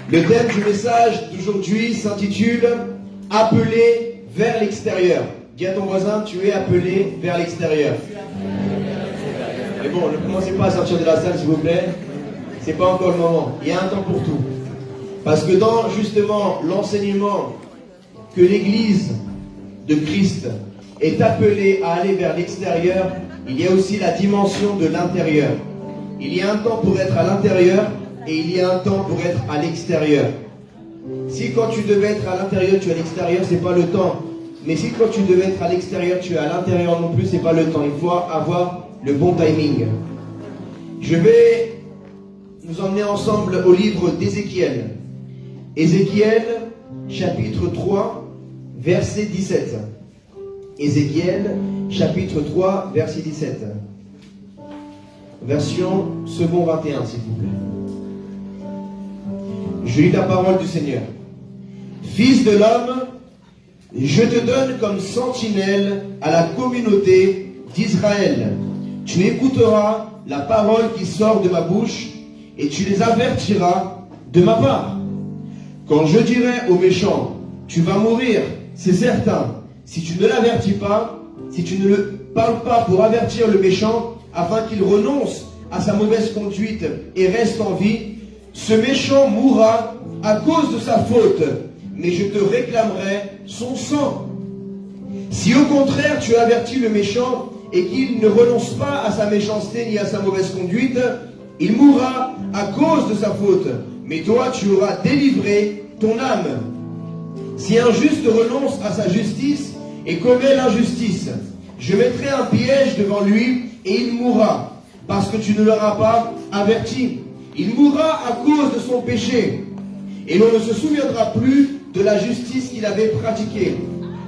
Le thème du message d'aujourd'hui s'intitule « Appelé vers l'extérieur ». Dis à ton voisin, tu es appelé vers l'extérieur. Mais bon, ne commencez pas à sortir de la salle s'il vous plaît. C'est pas encore le moment. Il y a un temps pour tout. Parce que dans justement l'enseignement que l'Église de Christ est appelée à aller vers l'extérieur, il y a aussi la dimension de l'intérieur. Il y a un temps pour être à l'intérieur et il y a un temps pour être à l'extérieur. Si quand tu devais être à l'intérieur, tu es à l'extérieur, c'est pas le temps. Mais si quand tu devais être à l'extérieur, tu es à l'intérieur non plus, c'est pas le temps. Il faut avoir le bon timing. Je vais nous emmener ensemble au livre d'Ézéchiel. Ézéchiel, chapitre 3, verset 17. Ézéchiel, chapitre 3, verset 17. Version second 21, s'il vous plaît. Je lis la parole du Seigneur. Fils de l'homme, je te donne comme sentinelle à la communauté d'Israël. Tu écouteras la parole qui sort de ma bouche et tu les avertiras de ma part. Quand je dirai aux méchants, tu vas mourir, c'est certain. Si tu ne l'avertis pas, si tu ne le parles pas pour avertir le méchant, afin qu'il renonce à sa mauvaise conduite et reste en vie, ce méchant mourra à cause de sa faute, mais je te réclamerai son sang. Si au contraire tu avertis le méchant et qu'il ne renonce pas à sa méchanceté ni à sa mauvaise conduite, il mourra à cause de sa faute, mais toi tu auras délivré ton âme. Si un juste renonce à sa justice et commet l'injustice, je mettrai un piège devant lui et il mourra, parce que tu ne l'auras pas averti. Il mourra à cause de son péché, et l'on ne se souviendra plus de la justice qu'il avait pratiquée.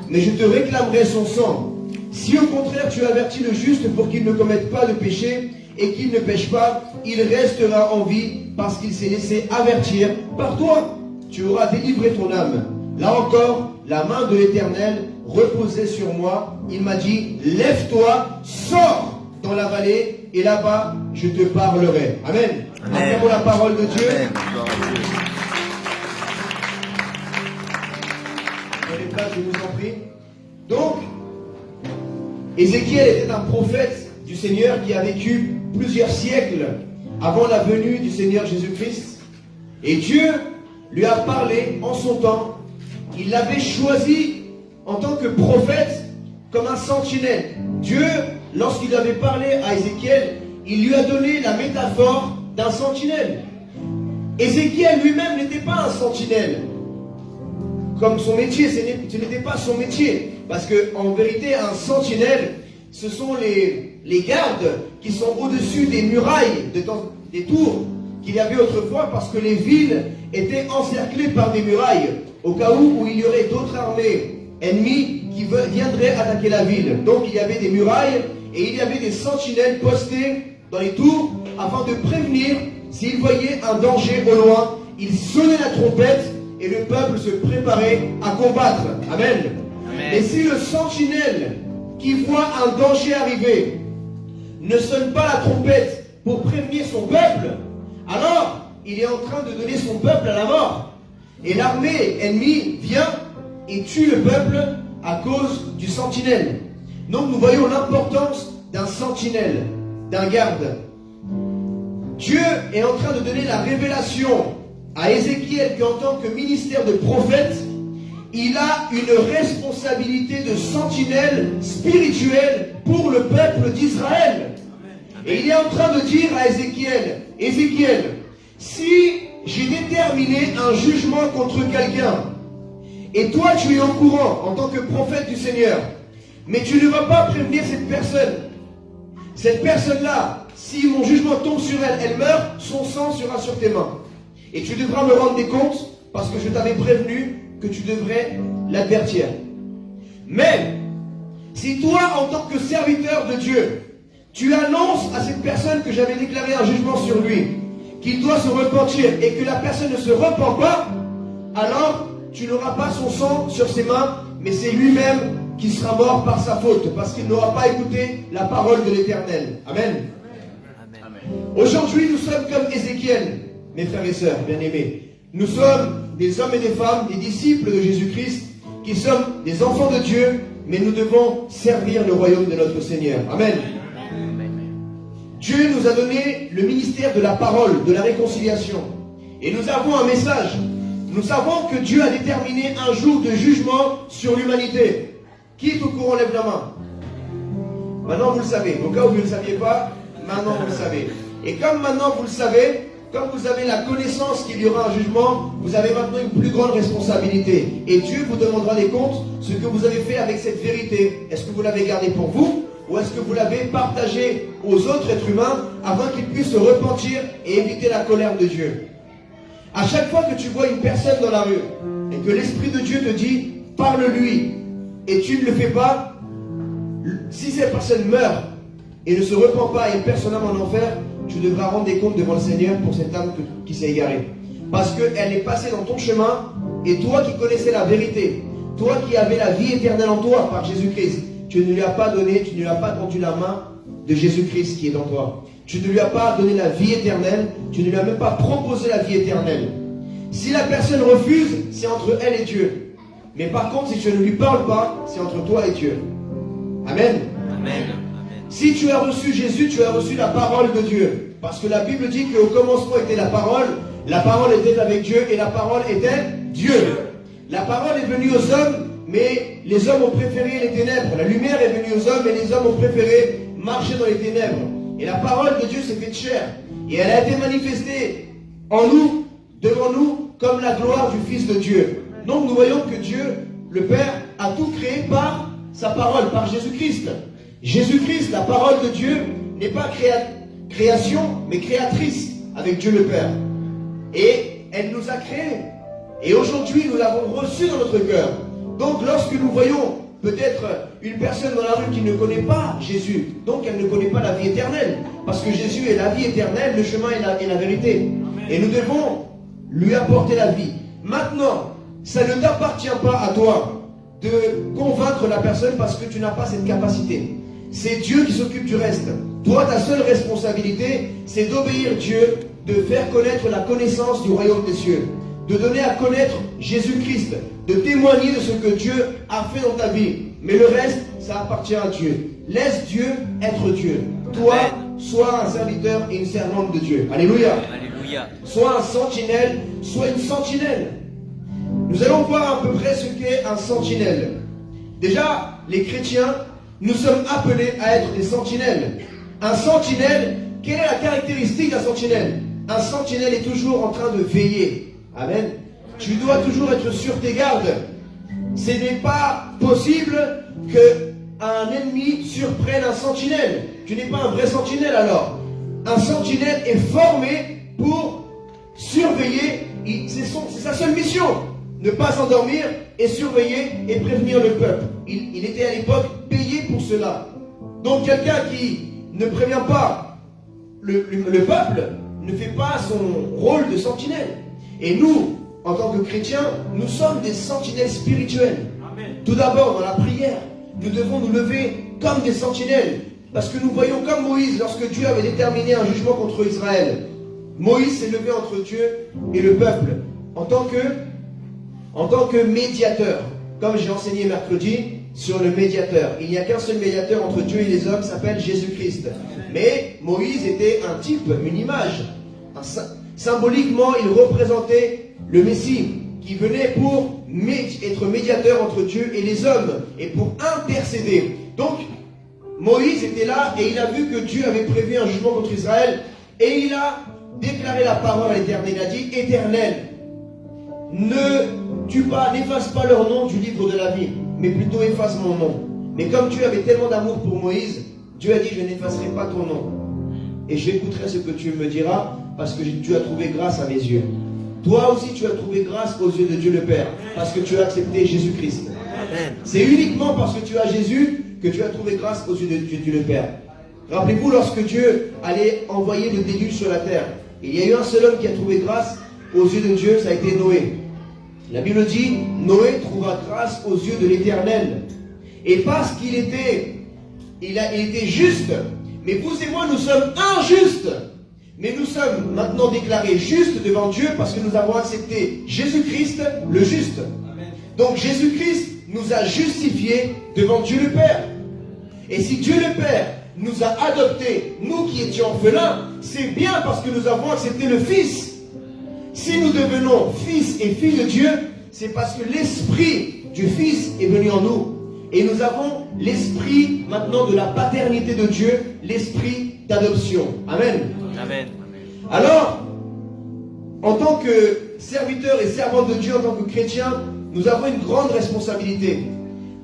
Mais je te réclamerai son sang. Si au contraire tu avertis le juste pour qu'il ne commette pas de péché et qu'il ne pêche pas, il restera en vie parce qu'il s'est laissé avertir par toi. Tu auras délivré ton âme. Là encore, la main de l'Éternel reposait sur moi. Il m'a dit, lève-toi, sors dans la vallée et là-bas, je te parlerai. Amen. Acclamons la parole de Dieu. Amen. Prenez place, je vous en prie. Donc, Ézéchiel était un prophète du Seigneur qui a vécu plusieurs siècles avant la venue du Seigneur Jésus-Christ. Et Dieu lui a parlé en son temps. Il l'avait choisi en tant que prophète comme un sentinelle. Dieu, lorsqu'il avait parlé à Ézéchiel, il lui a donné la métaphore d'un sentinelle. Ézéchiel lui-même n'était pas un sentinelle. Comme son métier, ce n'était pas son métier. Parce qu'en vérité, un sentinelle, ce sont les gardes qui sont au-dessus des murailles, des tours qu'il y avait autrefois, parce que les villes étaient encerclées par des murailles, au cas où il y aurait d'autres armées ennemies qui viendraient attaquer la ville. Donc il y avait des murailles et il y avait des sentinelles postées dans les tours afin de prévenir s'ils voyaient un danger au loin. Ils sonnaient la trompette et le peuple se préparait à combattre. Amen. Amen. Et si le sentinelle qui voit un danger arriver ne sonne pas la trompette pour prévenir son peuple, alors il est en train de donner son peuple à la mort. Et l'armée ennemie vient et tue le peuple à cause du sentinelle. Donc nous voyons l'importance d'un sentinelle, d'un garde. Dieu est en train de donner la révélation à Ézéchiel qu'en tant que ministère de prophète, il a une responsabilité de sentinelle spirituelle pour le peuple d'Israël. Et il est en train de dire à Ézéchiel, Ézéchiel, si j'ai déterminé un jugement contre quelqu'un, et toi tu es au courant en tant que prophète du Seigneur, mais tu ne vas pas prévenir cette personne. Cette personne-là, si mon jugement tombe sur elle, elle meurt, son sang sera sur tes mains. Et tu devras me rendre des comptes parce que je t'avais prévenu que tu devrais l'advertir. Mais, si toi, en tant que serviteur de Dieu, tu annonces à cette personne que j'avais déclaré un jugement sur lui, qu'il doit se repentir et que la personne ne se repent pas, alors tu n'auras pas son sang sur ses mains, mais c'est lui-même qui sera mort par sa faute, parce qu'il n'aura pas écouté la parole de l'Éternel. Amen. Aujourd'hui, nous sommes comme Ézéchiel, mes frères et sœurs bien-aimés. nous sommes des hommes et des femmes, des disciples de Jésus-Christ, qui sommes des enfants de Dieu, mais nous devons servir le royaume de notre Seigneur. Amen. Dieu nous a donné le ministère de la parole, de la réconciliation. Et nous avons un message. Nous savons que Dieu a déterminé un jour de jugement sur l'humanité. Qui est au courant? Lève la main. Maintenant vous le savez. Au cas où vous ne le saviez pas, maintenant vous le savez. Et comme maintenant vous le savez, comme vous avez la connaissance qu'il y aura un jugement, vous avez maintenant une plus grande responsabilité. Et Dieu vous demandera des comptes ce que vous avez fait avec cette vérité. Est-ce que vous l'avez gardée pour vous? Ou est-ce que vous l'avez partagée aux autres êtres humains afin qu'ils puissent se repentir et éviter la colère de Dieu? À chaque fois que tu vois une personne dans la rue et que l'Esprit de Dieu te dit « parle-lui » et tu ne le fais pas, si cette personne meurt et ne se repent pas et perd son âme en enfer, tu devras rendre des comptes devant le Seigneur pour cette âme qui s'est égarée. Parce qu'elle est passée dans ton chemin et toi qui connaissais la vérité, toi qui avais la vie éternelle en toi par Jésus-Christ, tu ne lui as pas donné, tu ne lui as pas tendu la main de Jésus-Christ qui est en toi. Tu ne lui as pas donné la vie éternelle, tu ne lui as même pas proposé la vie éternelle. Si la personne refuse, c'est entre elle et Dieu. Mais par contre, si tu ne lui parles pas, c'est entre toi et Dieu. Amen. Amen. Si tu as reçu Jésus, tu as reçu la parole de Dieu. Parce que la Bible dit qu'au commencement était la parole était avec Dieu et la parole était Dieu. La parole est venue aux hommes, mais les hommes ont préféré les ténèbres. La lumière est venue aux hommes, mais les hommes ont préféré marcher dans les ténèbres. Et la parole de Dieu s'est faite chair. Et elle a été manifestée en nous, devant nous, comme la gloire du Fils de Dieu. Donc nous voyons que Dieu, le Père, a tout créé par sa parole, par Jésus-Christ. Jésus-Christ, la parole de Dieu, n'est pas création, mais créatrice avec Dieu le Père. Et elle nous a créés. Et aujourd'hui, nous l'avons reçu dans notre cœur. Donc lorsque nous voyons peut-être une personne dans la rue qui ne connaît pas Jésus, donc elle ne connaît pas la vie éternelle, parce que Jésus est la vie éternelle, le chemin et la vérité. Et nous devons lui apporter la vie. Maintenant, ça ne t'appartient pas à toi de convaincre la personne parce que tu n'as pas cette capacité. C'est Dieu qui s'occupe du reste. Toi, ta seule responsabilité, c'est d'obéir Dieu, de faire connaître la connaissance du royaume des cieux, de donner à connaître Jésus-Christ, de témoigner de ce que Dieu a fait dans ta vie. Mais le reste, ça appartient à Dieu. Laisse Dieu être Dieu. Toi, sois un serviteur et une servante de Dieu. Alléluia. Alléluia. Sois un sentinelle, sois une sentinelle. Nous allons voir à peu près ce qu'est un sentinelle. Déjà, les chrétiens, nous sommes appelés à être des sentinelles. Un sentinelle, quelle est la caractéristique d'un sentinelle? Un sentinelle est toujours en train de veiller. Amen. Tu dois toujours être sur tes gardes. Ce n'est pas possible qu'un ennemi surprenne un sentinelle. Tu n'es pas un vrai sentinelle alors. Un sentinelle est formé pour surveiller. C'est sa seule mission. Ne pas s'endormir et surveiller et prévenir le peuple. Il était à l'époque payé pour cela. Donc quelqu'un qui ne prévient pas le peuple ne fait pas son rôle de sentinelle. Et nous, en tant que chrétiens, nous sommes des sentinelles spirituelles. Amen. Tout d'abord, dans la prière, nous devons nous lever comme des sentinelles. Parce que nous voyons comme Moïse, lorsque Dieu avait déterminé un jugement contre Israël. Moïse s'est levé entre Dieu et le peuple en tant que médiateur. Comme j'ai enseigné mercredi sur le médiateur. Il n'y a qu'un seul médiateur entre Dieu et les hommes, s'appelle Jésus-Christ. Mais Moïse était un type, une image. Symboliquement, il représentait le Messie qui venait pour être médiateur entre Dieu et les hommes et pour intercéder. Donc, Moïse était là et il a vu que Dieu avait prévu un jugement contre Israël et il a déclaré la parole à l'Éternel. Il a dit: Éternel, ne tue pas, n'efface pas leur nom du livre de la vie, mais plutôt efface mon nom. Mais comme Dieu avait tellement d'amour pour Moïse, Dieu a dit: je n'effacerai pas ton nom. Et j'écouterai ce que tu me diras, parce que tu as trouvé grâce à mes yeux. Toi aussi, tu as trouvé grâce aux yeux de Dieu le Père, parce que tu as accepté Jésus-Christ. C'est uniquement parce que tu as Jésus que tu as trouvé grâce aux yeux de Dieu le Père. Rappelez-vous, lorsque Dieu allait envoyer le déluge sur la terre, il y a eu un seul homme qui a trouvé grâce aux yeux de Dieu, ça a été Noé. La Bible dit: Noé trouva grâce aux yeux de l'Éternel. Et parce qu'il était, il était juste. Mais vous et moi, nous sommes injustes. Mais nous sommes maintenant déclarés justes devant Dieu parce que nous avons accepté Jésus-Christ, le juste. Donc Jésus-Christ nous a justifiés devant Dieu le Père. Et si Dieu le Père nous a adoptés, nous qui étions orphelins, c'est bien parce que nous avons accepté le Fils. Si nous devenons fils et filles de Dieu, c'est parce que l'Esprit du Fils est venu en nous. Et nous avons l'Esprit maintenant de la paternité de Dieu, l'Esprit d'adoption. Amen. Amen. Alors, en tant que serviteurs et servantes de Dieu, en tant que chrétiens, nous avons une grande responsabilité.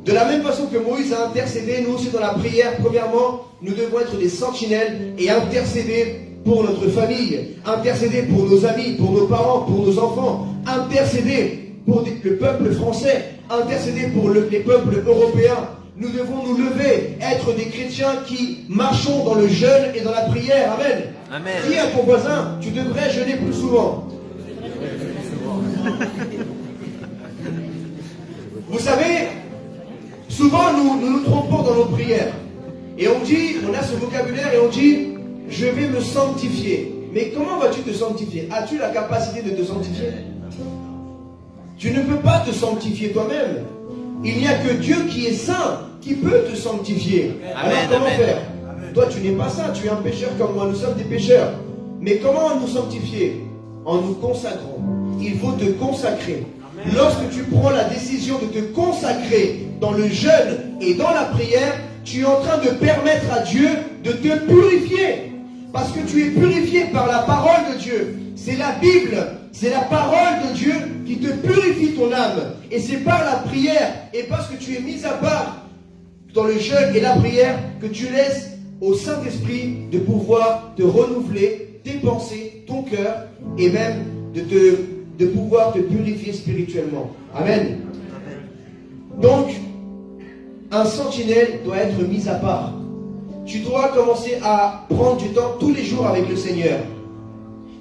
De la même façon que Moïse a intercédé, nous aussi dans la prière, premièrement, nous devons être des sentinelles et intercéder pour notre famille, intercéder pour nos amis, pour nos parents, pour nos enfants, intercéder pour le peuple français, intercéder pour les peuples européens. Nous devons nous lever, être des chrétiens qui marchons dans le jeûne et dans la prière. Amen. Amen. Dis à ton voisin, tu devrais jeûner plus souvent. Vous savez, souvent nous trompons dans nos prières. Et on dit, on a ce vocabulaire et on dit, je vais me sanctifier. Mais comment vas-tu te sanctifier? As-tu la capacité de te sanctifier? Tu ne peux pas te sanctifier toi-même. Il n'y a que Dieu qui est saint, qui peut te sanctifier. Amen, alors comment amen. faire? Toi tu n'es pas saint, tu es un pécheur comme moi, nous sommes des pécheurs. Mais comment nous sanctifier? En nous consacrant. Il faut te consacrer. Lorsque tu prends la décision de te consacrer dans le jeûne et dans la prière, tu es en train de permettre à Dieu de te purifier. Parce que tu es purifié par la parole de Dieu. C'est la Bible, c'est la parole de Dieu qui te purifie ton âme. Et c'est par la prière et parce que tu es mis à part dans le jeûne et la prière que tu laisses au Saint-Esprit de pouvoir te renouveler tes pensées, ton cœur et même de pouvoir te purifier spirituellement. Amen. Donc, un sentinelle doit être mis à part. Tu dois commencer à prendre du temps tous les jours avec le Seigneur.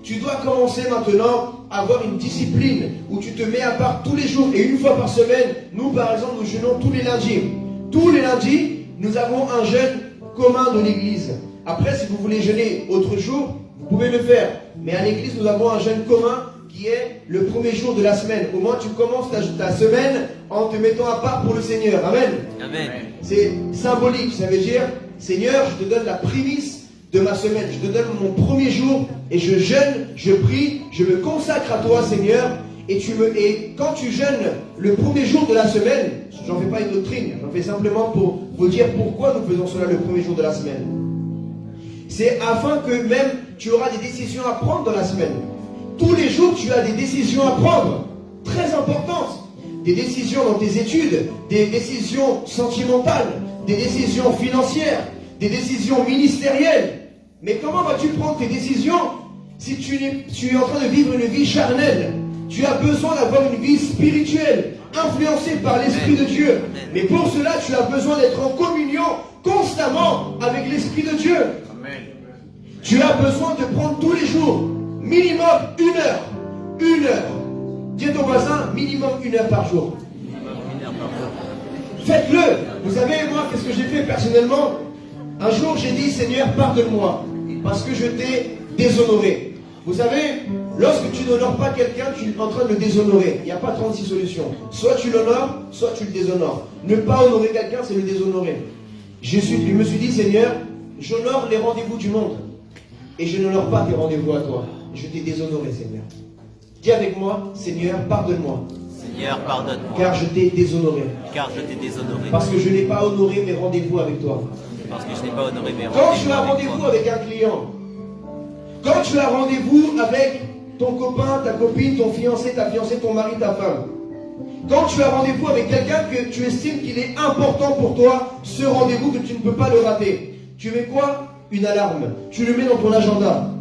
Tu dois commencer maintenant à avoir une discipline où tu te mets à part tous les jours et une fois par semaine. Nous, par exemple, nous jeûnons tous les lundis. Tous les lundis, nous avons un jeûne commun de l'église. Après, si vous voulez jeûner autre jour, vous pouvez le faire. Mais à l'église, nous avons un jeûne commun qui est le premier jour de la semaine. Au moins, tu commences ta semaine en te mettant à part pour le Seigneur. Amen. Amen. C'est symbolique. Ça veut dire, Seigneur, je te donne la prémisse de ma semaine. Je te donne mon premier jour et je jeûne, je prie, je me consacre à toi, Seigneur. Et quand tu jeûnes le premier jour de la semaine, j'en fais pas une doctrine, j'en fais simplement pour vous dire pourquoi nous faisons cela le premier jour de la semaine. C'est afin que même tu auras des décisions à prendre dans la semaine. Tous les jours, tu as des décisions à prendre, très importantes. Des décisions dans tes études, des décisions sentimentales, des décisions financières, des décisions ministérielles. Mais comment vas-tu prendre tes décisions si tu es en train de vivre une vie charnelle? Tu as besoin d'avoir une vie spirituelle, influencée par l'Esprit de Dieu. Mais pour cela, tu as besoin d'être en communion constamment avec l'Esprit de Dieu. Tu as besoin de prendre tous les jours, minimum 1 heure. 1 heure. Dis à ton voisin, minimum 1 heure par jour. Faites-le. Vous savez, moi, qu'est-ce que j'ai fait personnellement? Un jour, j'ai dit, Seigneur, pardonne-moi, parce que je t'ai déshonoré. Vous savez, lorsque tu n'honores pas quelqu'un, tu es en train de le déshonorer. Il n'y a pas 36 solutions. Soit tu l'honores, soit tu le déshonores. Ne pas honorer quelqu'un, c'est le déshonorer. Je me suis dit, Seigneur, j'honore les rendez-vous du monde. Et je n'honore pas tes rendez-vous à toi. Je t'ai déshonoré, Seigneur. Dis avec moi, Seigneur, pardonne-moi. Seigneur, pardonne-moi. Car je t'ai déshonoré. Car je t'ai déshonoré. Parce que je n'ai pas honoré mes rendez-vous avec toi. Parce que je n'ai pas honoré mes Quand tu as rendez-vous rendez-vous avec un client, quand tu as rendez-vous avec ton copain, ta copine, ton fiancé, ta fiancée, ton mari, ta femme, quand tu as rendez-vous avec quelqu'un que tu estimes qu'il est important pour toi, ce rendez-vous que tu ne peux pas le rater, tu mets quoi? Une alarme. Tu le mets dans ton agenda.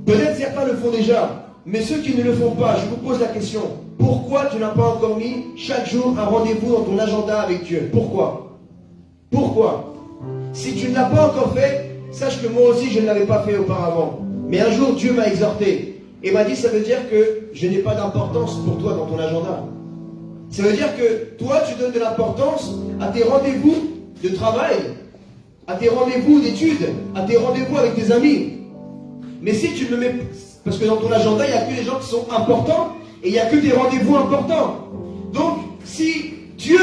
Peut-être certains le font déjà, mais ceux qui ne le font pas, je vous pose la question. Pourquoi tu n'as pas encore mis chaque jour un rendez-vous dans ton agenda avec Dieu? Pourquoi? Pourquoi? Si tu ne l'as pas encore fait, sache que moi aussi je ne l'avais pas fait auparavant. Mais un jour Dieu m'a exhorté et m'a dit, ça veut dire que je n'ai pas d'importance pour toi dans ton agenda. Ça veut dire que toi tu donnes de l'importance à tes rendez-vous de travail, à tes rendez-vous d'études, à tes rendez-vous avec tes amis. Mais si tu le mets, parce que dans ton agenda, il n'y a que les gens qui sont importants et il n'y a que des rendez-vous importants. Donc, si Dieu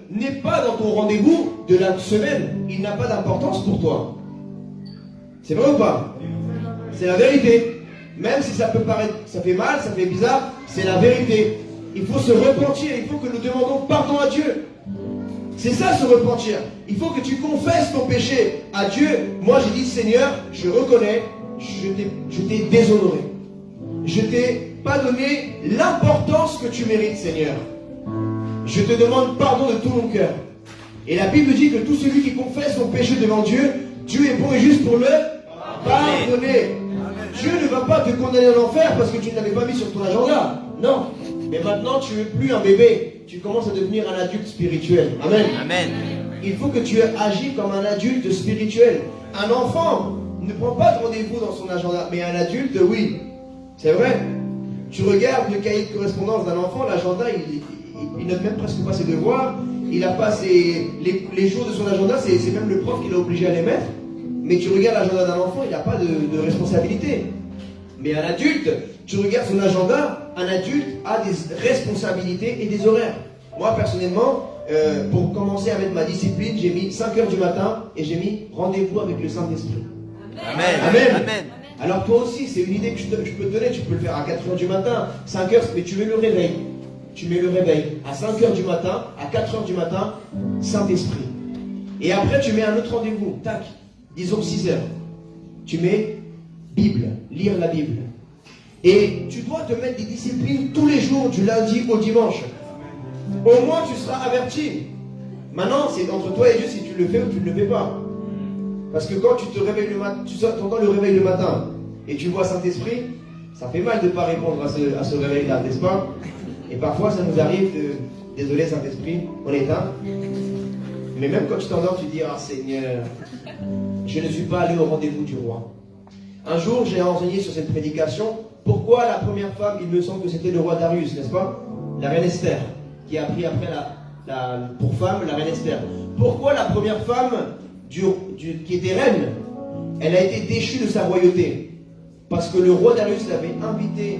n'est pas dans ton rendez-vous de la semaine, il n'a pas d'importance pour toi. C'est vrai ou pas? C'est la vérité. Même si ça peut paraître, ça fait mal, ça fait bizarre, c'est la vérité. Il faut se repentir, il faut que nous demandons pardon à Dieu. C'est ça, se repentir. Il faut que tu confesses ton péché à Dieu. Moi, j'ai dit, Seigneur, je reconnais, je t'ai déshonoré. Je t'ai pas donné l'importance que tu mérites, Seigneur. Je te demande pardon de tout mon cœur. Et la Bible dit que tout celui qui confesse son péché devant Dieu, Dieu est bon et juste pour le pardonner. Dieu ne va pas te condamner en enfer parce que tu ne l'avais pas mis sur ton agenda. Non. Mais maintenant, tu n'es plus un bébé. Tu commences à devenir un adulte spirituel. Amen. Amen. Il faut que tu agis comme un adulte spirituel. Un enfant ne prend pas de rendez-vous dans son agenda. Mais un adulte, oui. C'est vrai. Tu regardes le cahier de correspondance d'un enfant, l'agenda, il note même presque pas ses devoirs. Il n'a pas les jours de son agenda, c'est même le prof qui l'a obligé à les mettre. Mais tu regardes l'agenda d'un enfant, il n'a pas de responsabilité. Mais un adulte, tu regardes son agenda, un adulte a des responsabilités et des horaires. Moi, personnellement, pour commencer à mettre ma discipline, j'ai mis 5 heures du matin et j'ai mis rendez-vous avec le Saint-Esprit. Amen. Amen. Amen. Alors toi aussi, c'est une idée que je peux te donner, tu peux le faire à 4 heures du matin, 5 heures, mais tu mets le réveil. Tu mets le réveil à 5 heures du matin, à 4 heures du matin, Saint-Esprit. Et après, tu mets un autre rendez-vous, tac, disons 6 heures. Tu mets Bible, lire la Bible. Et tu dois te mettre des disciplines tous les jours, du lundi au dimanche. Au moins, tu seras averti. Maintenant, c'est entre toi et Dieu si tu le fais ou tu ne le fais pas. Parce que quand tu te réveilles le matin, tu entends le réveil le matin et tu vois Saint-Esprit, ça fait mal de ne pas répondre à ce réveil-là, n'est-ce pas? Et parfois, ça nous arrive de... Désolé Saint-Esprit, on éteint. Mais même quand tu t'endors, tu dis, ah Seigneur, je ne suis pas allé au rendez-vous du roi. Un jour, j'ai enseigné sur cette prédication, pourquoi la première femme, il me semble que c'était le roi Darius, n'est-ce pas? La reine Esther, qui a pris après pour femme la reine Esther. Pourquoi la première femme qui était reine, elle a été déchue de sa royauté? Parce que le roi Darius l'avait invité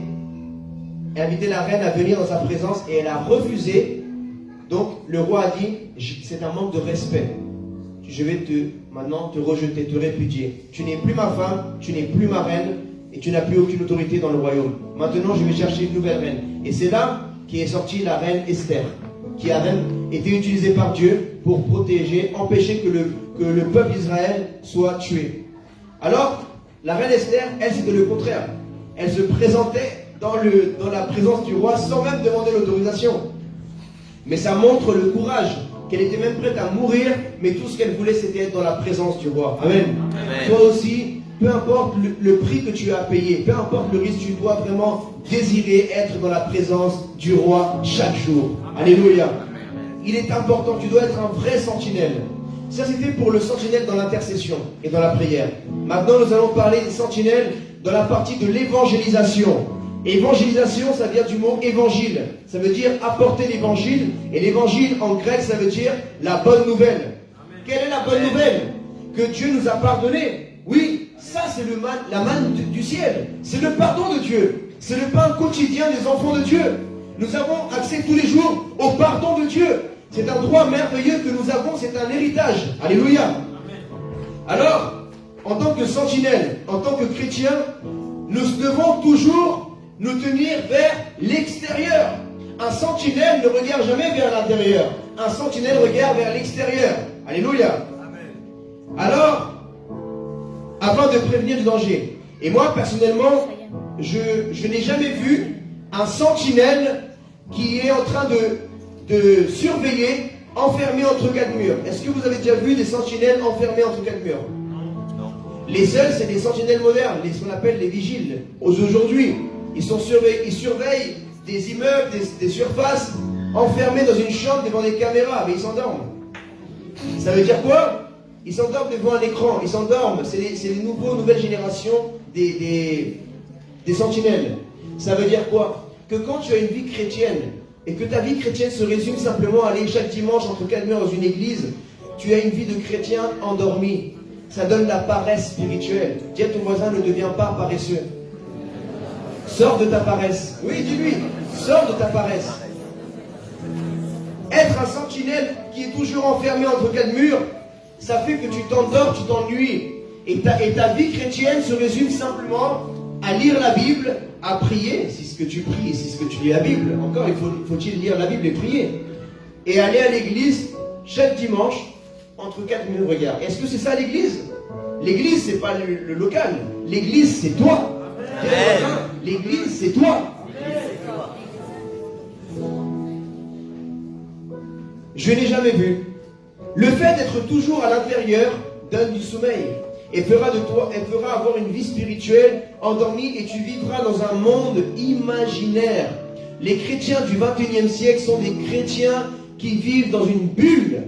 la reine à venir dans sa présence et elle a refusé. Donc le roi a dit, c'est un manque de respect. Je vais maintenant te rejeter, te répudier. Tu n'es plus ma femme, tu n'es plus ma reine et tu n'as plus aucune autorité dans le royaume. Maintenant, je vais chercher une nouvelle reine. Et c'est là qu'est sortie la reine Esther, qui a même été utilisée par Dieu pour protéger, empêcher que le peuple d'Israël soit tué. Alors, la reine Esther, elle, c'était le contraire. Elle se présentait dans la présence du roi sans même demander l'autorisation. Mais ça montre le courage, qu'elle était même prête à mourir, mais tout ce qu'elle voulait, c'était être dans la présence du roi. Amen. Amen. Toi aussi, peu importe le prix que tu as payé, peu importe le risque, tu dois vraiment désirer être dans la présence du roi chaque jour. Alléluia. Il est important, tu dois être un vrai sentinelle. Ça, c'était pour le sentinelle dans l'intercession et dans la prière. Maintenant, nous allons parler des sentinelles dans la partie de l'évangélisation. Évangélisation, ça vient du mot évangile. Ça veut dire apporter l'évangile. Et l'évangile, en grec, ça veut dire la bonne nouvelle. Amen. Quelle est la bonne nouvelle? Que Dieu nous a pardonné. Oui, ça c'est la manne du ciel. C'est le pardon de Dieu. C'est le pain quotidien des enfants de Dieu. Nous avons accès tous les jours au pardon de Dieu. C'est un droit merveilleux que nous avons, c'est un héritage. Alléluia. Amen. Alors, en tant que sentinelle, en tant que chrétien, nous devons toujours nous tenir vers l'extérieur. Un sentinelle ne regarde jamais vers l'intérieur. Un sentinelle regarde vers l'extérieur. Alléluia. Amen. Alors, afin de prévenir du danger. Et moi, personnellement, je n'ai jamais vu un sentinelle qui est en train de surveiller, enfermé entre quatre murs. Est-ce que vous avez déjà vu des sentinelles enfermés entre quatre murs? Non. Les seuls, c'est des sentinelles modernes, ce qu'on appelle les vigiles. Aujourd'hui, ils surveillent des immeubles, des surfaces, enfermés dans une chambre devant des caméras, mais ils s'endorment. Ça veut dire quoi? Ils s'endorment devant un écran, ils s'endorment. C'est les nouvelles générations des sentinelles. Ça veut dire quoi? Que quand tu as une vie chrétienne, et que ta vie chrétienne se résume simplement à aller chaque dimanche entre quatre murs dans une église, tu as une vie de chrétien endormi. ça donne la paresse spirituelle. Dis à ton voisin, ne deviens pas paresseux. Sors de ta paresse. Oui, dis-lui, sors de ta paresse. Être un sentinelle qui est toujours enfermé entre quatre murs, ça fait que tu t'endors, tu t'ennuies. Et ta vie chrétienne se résume simplement à lire la Bible, à prier, si ce que tu pries, si ce que tu lis la Bible. Encore, faut-il lire la Bible et prier. Et aller à l'église chaque dimanche, entre quatre murs. Regarde, est-ce que c'est ça l'église? L'église, c'est pas le local. L'église, c'est toi. L'église, c'est toi. Je n'ai jamais vu. Le fait d'être toujours à l'intérieur donne du sommeil et fera de toi, elle fera avoir une vie spirituelle endormie et tu vivras dans un monde imaginaire. Les chrétiens du 21e siècle sont des chrétiens qui vivent dans une bulle.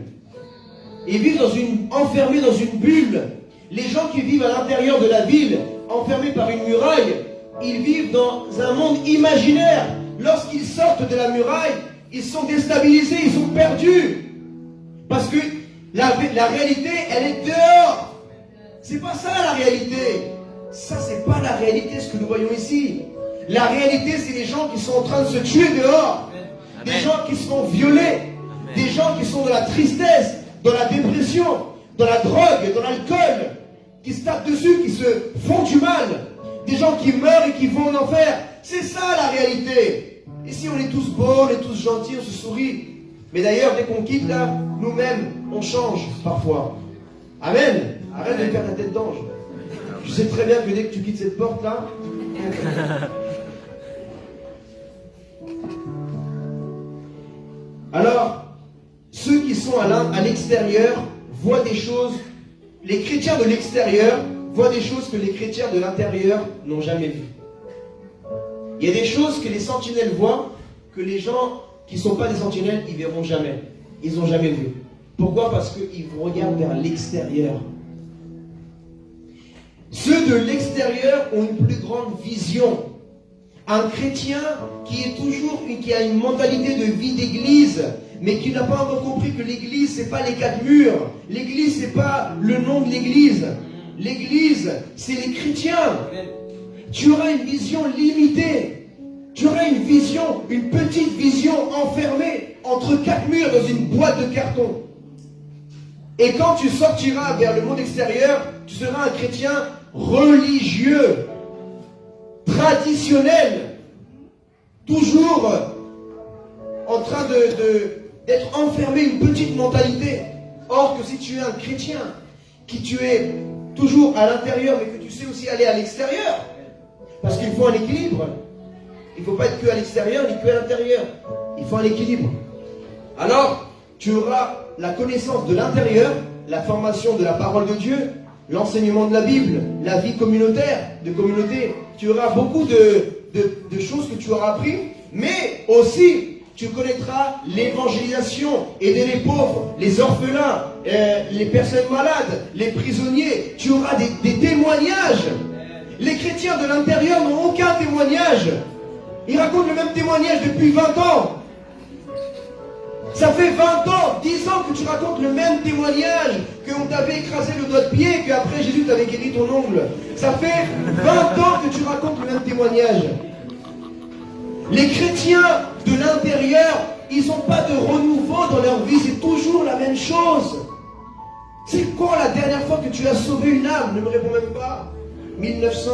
Ils vivent enfermés dans une bulle. Les gens qui vivent à l'intérieur de la ville, enfermés par une muraille, ils vivent dans un monde imaginaire. Lorsqu'ils sortent de la muraille, ils sont déstabilisés, ils sont perdus. Parce que la réalité, elle est dehors. C'est pas ça la réalité. Ça, c'est pas la réalité, ce que nous voyons ici. La réalité, c'est les gens qui sont en train de se tuer dehors. Des gens qui se font violer. Des gens qui sont dans la tristesse, dans la dépression, dans la drogue, dans l'alcool, qui se tapent dessus, qui se font du mal. Des gens qui meurent et qui vont en enfer. C'est ça la réalité. Ici, on est tous beaux, on est tous gentils, on se sourit. Mais d'ailleurs, dès qu'on quitte là, nous-mêmes, on change parfois. Amen. Arrête de faire ta tête d'ange. Je sais très bien que dès que tu quittes cette porte là, alors, ceux qui sont à l'extérieur voient des choses, les chrétiens de l'extérieur voient des choses que les chrétiens de l'intérieur n'ont jamais vues. Il y a des choses que les sentinelles voient, que les gens qui ne sont pas des sentinelles, ils verront jamais. Ils n'ont jamais vu. Pourquoi? Parce qu'ils regardent vers l'extérieur. Ceux de l'extérieur ont une plus grande vision. Un chrétien qui a une mentalité de vie d'église, mais qui n'a pas encore compris que l'église, c'est pas les quatre murs. L'église, c'est pas le nom de l'église. L'église, c'est les chrétiens. Tu auras une vision limitée. Tu auras une vision, une petite vision enfermée entre quatre murs dans une boîte de carton. Et quand tu sortiras vers le monde extérieur, tu seras un chrétien religieux, traditionnel, toujours en train d'être enfermé une petite mentalité. Or que si tu es un chrétien, qui tu es toujours à l'intérieur, mais que tu sais aussi aller à l'extérieur, parce qu'il faut un équilibre. Il ne faut pas être que à l'extérieur, ni que à l'intérieur. Il faut un équilibre. Alors, tu auras la connaissance de l'intérieur, la formation de la parole de Dieu, l'enseignement de la Bible, la vie communautaire, de communauté. Tu auras beaucoup de choses que tu auras appris, mais aussi tu connaîtras l'évangélisation, aider les pauvres, les orphelins, les personnes malades, les prisonniers. Tu auras des témoignages. Les chrétiens de l'intérieur n'ont aucun témoignage. Ils racontent le même témoignage depuis 20 ans. Ça fait 20 ans, 10 ans que tu racontes le même témoignage, qu'on t'avait écrasé le doigt de pied, qu'après Jésus t'avait guéri ton ongle. Ça fait 20 ans que tu racontes le même témoignage. Les chrétiens de l'intérieur, ils n'ont pas de renouveau dans leur vie, c'est toujours la même chose. C'est quand la dernière fois que tu as sauvé une âme? Ne me réponds même pas. 1900...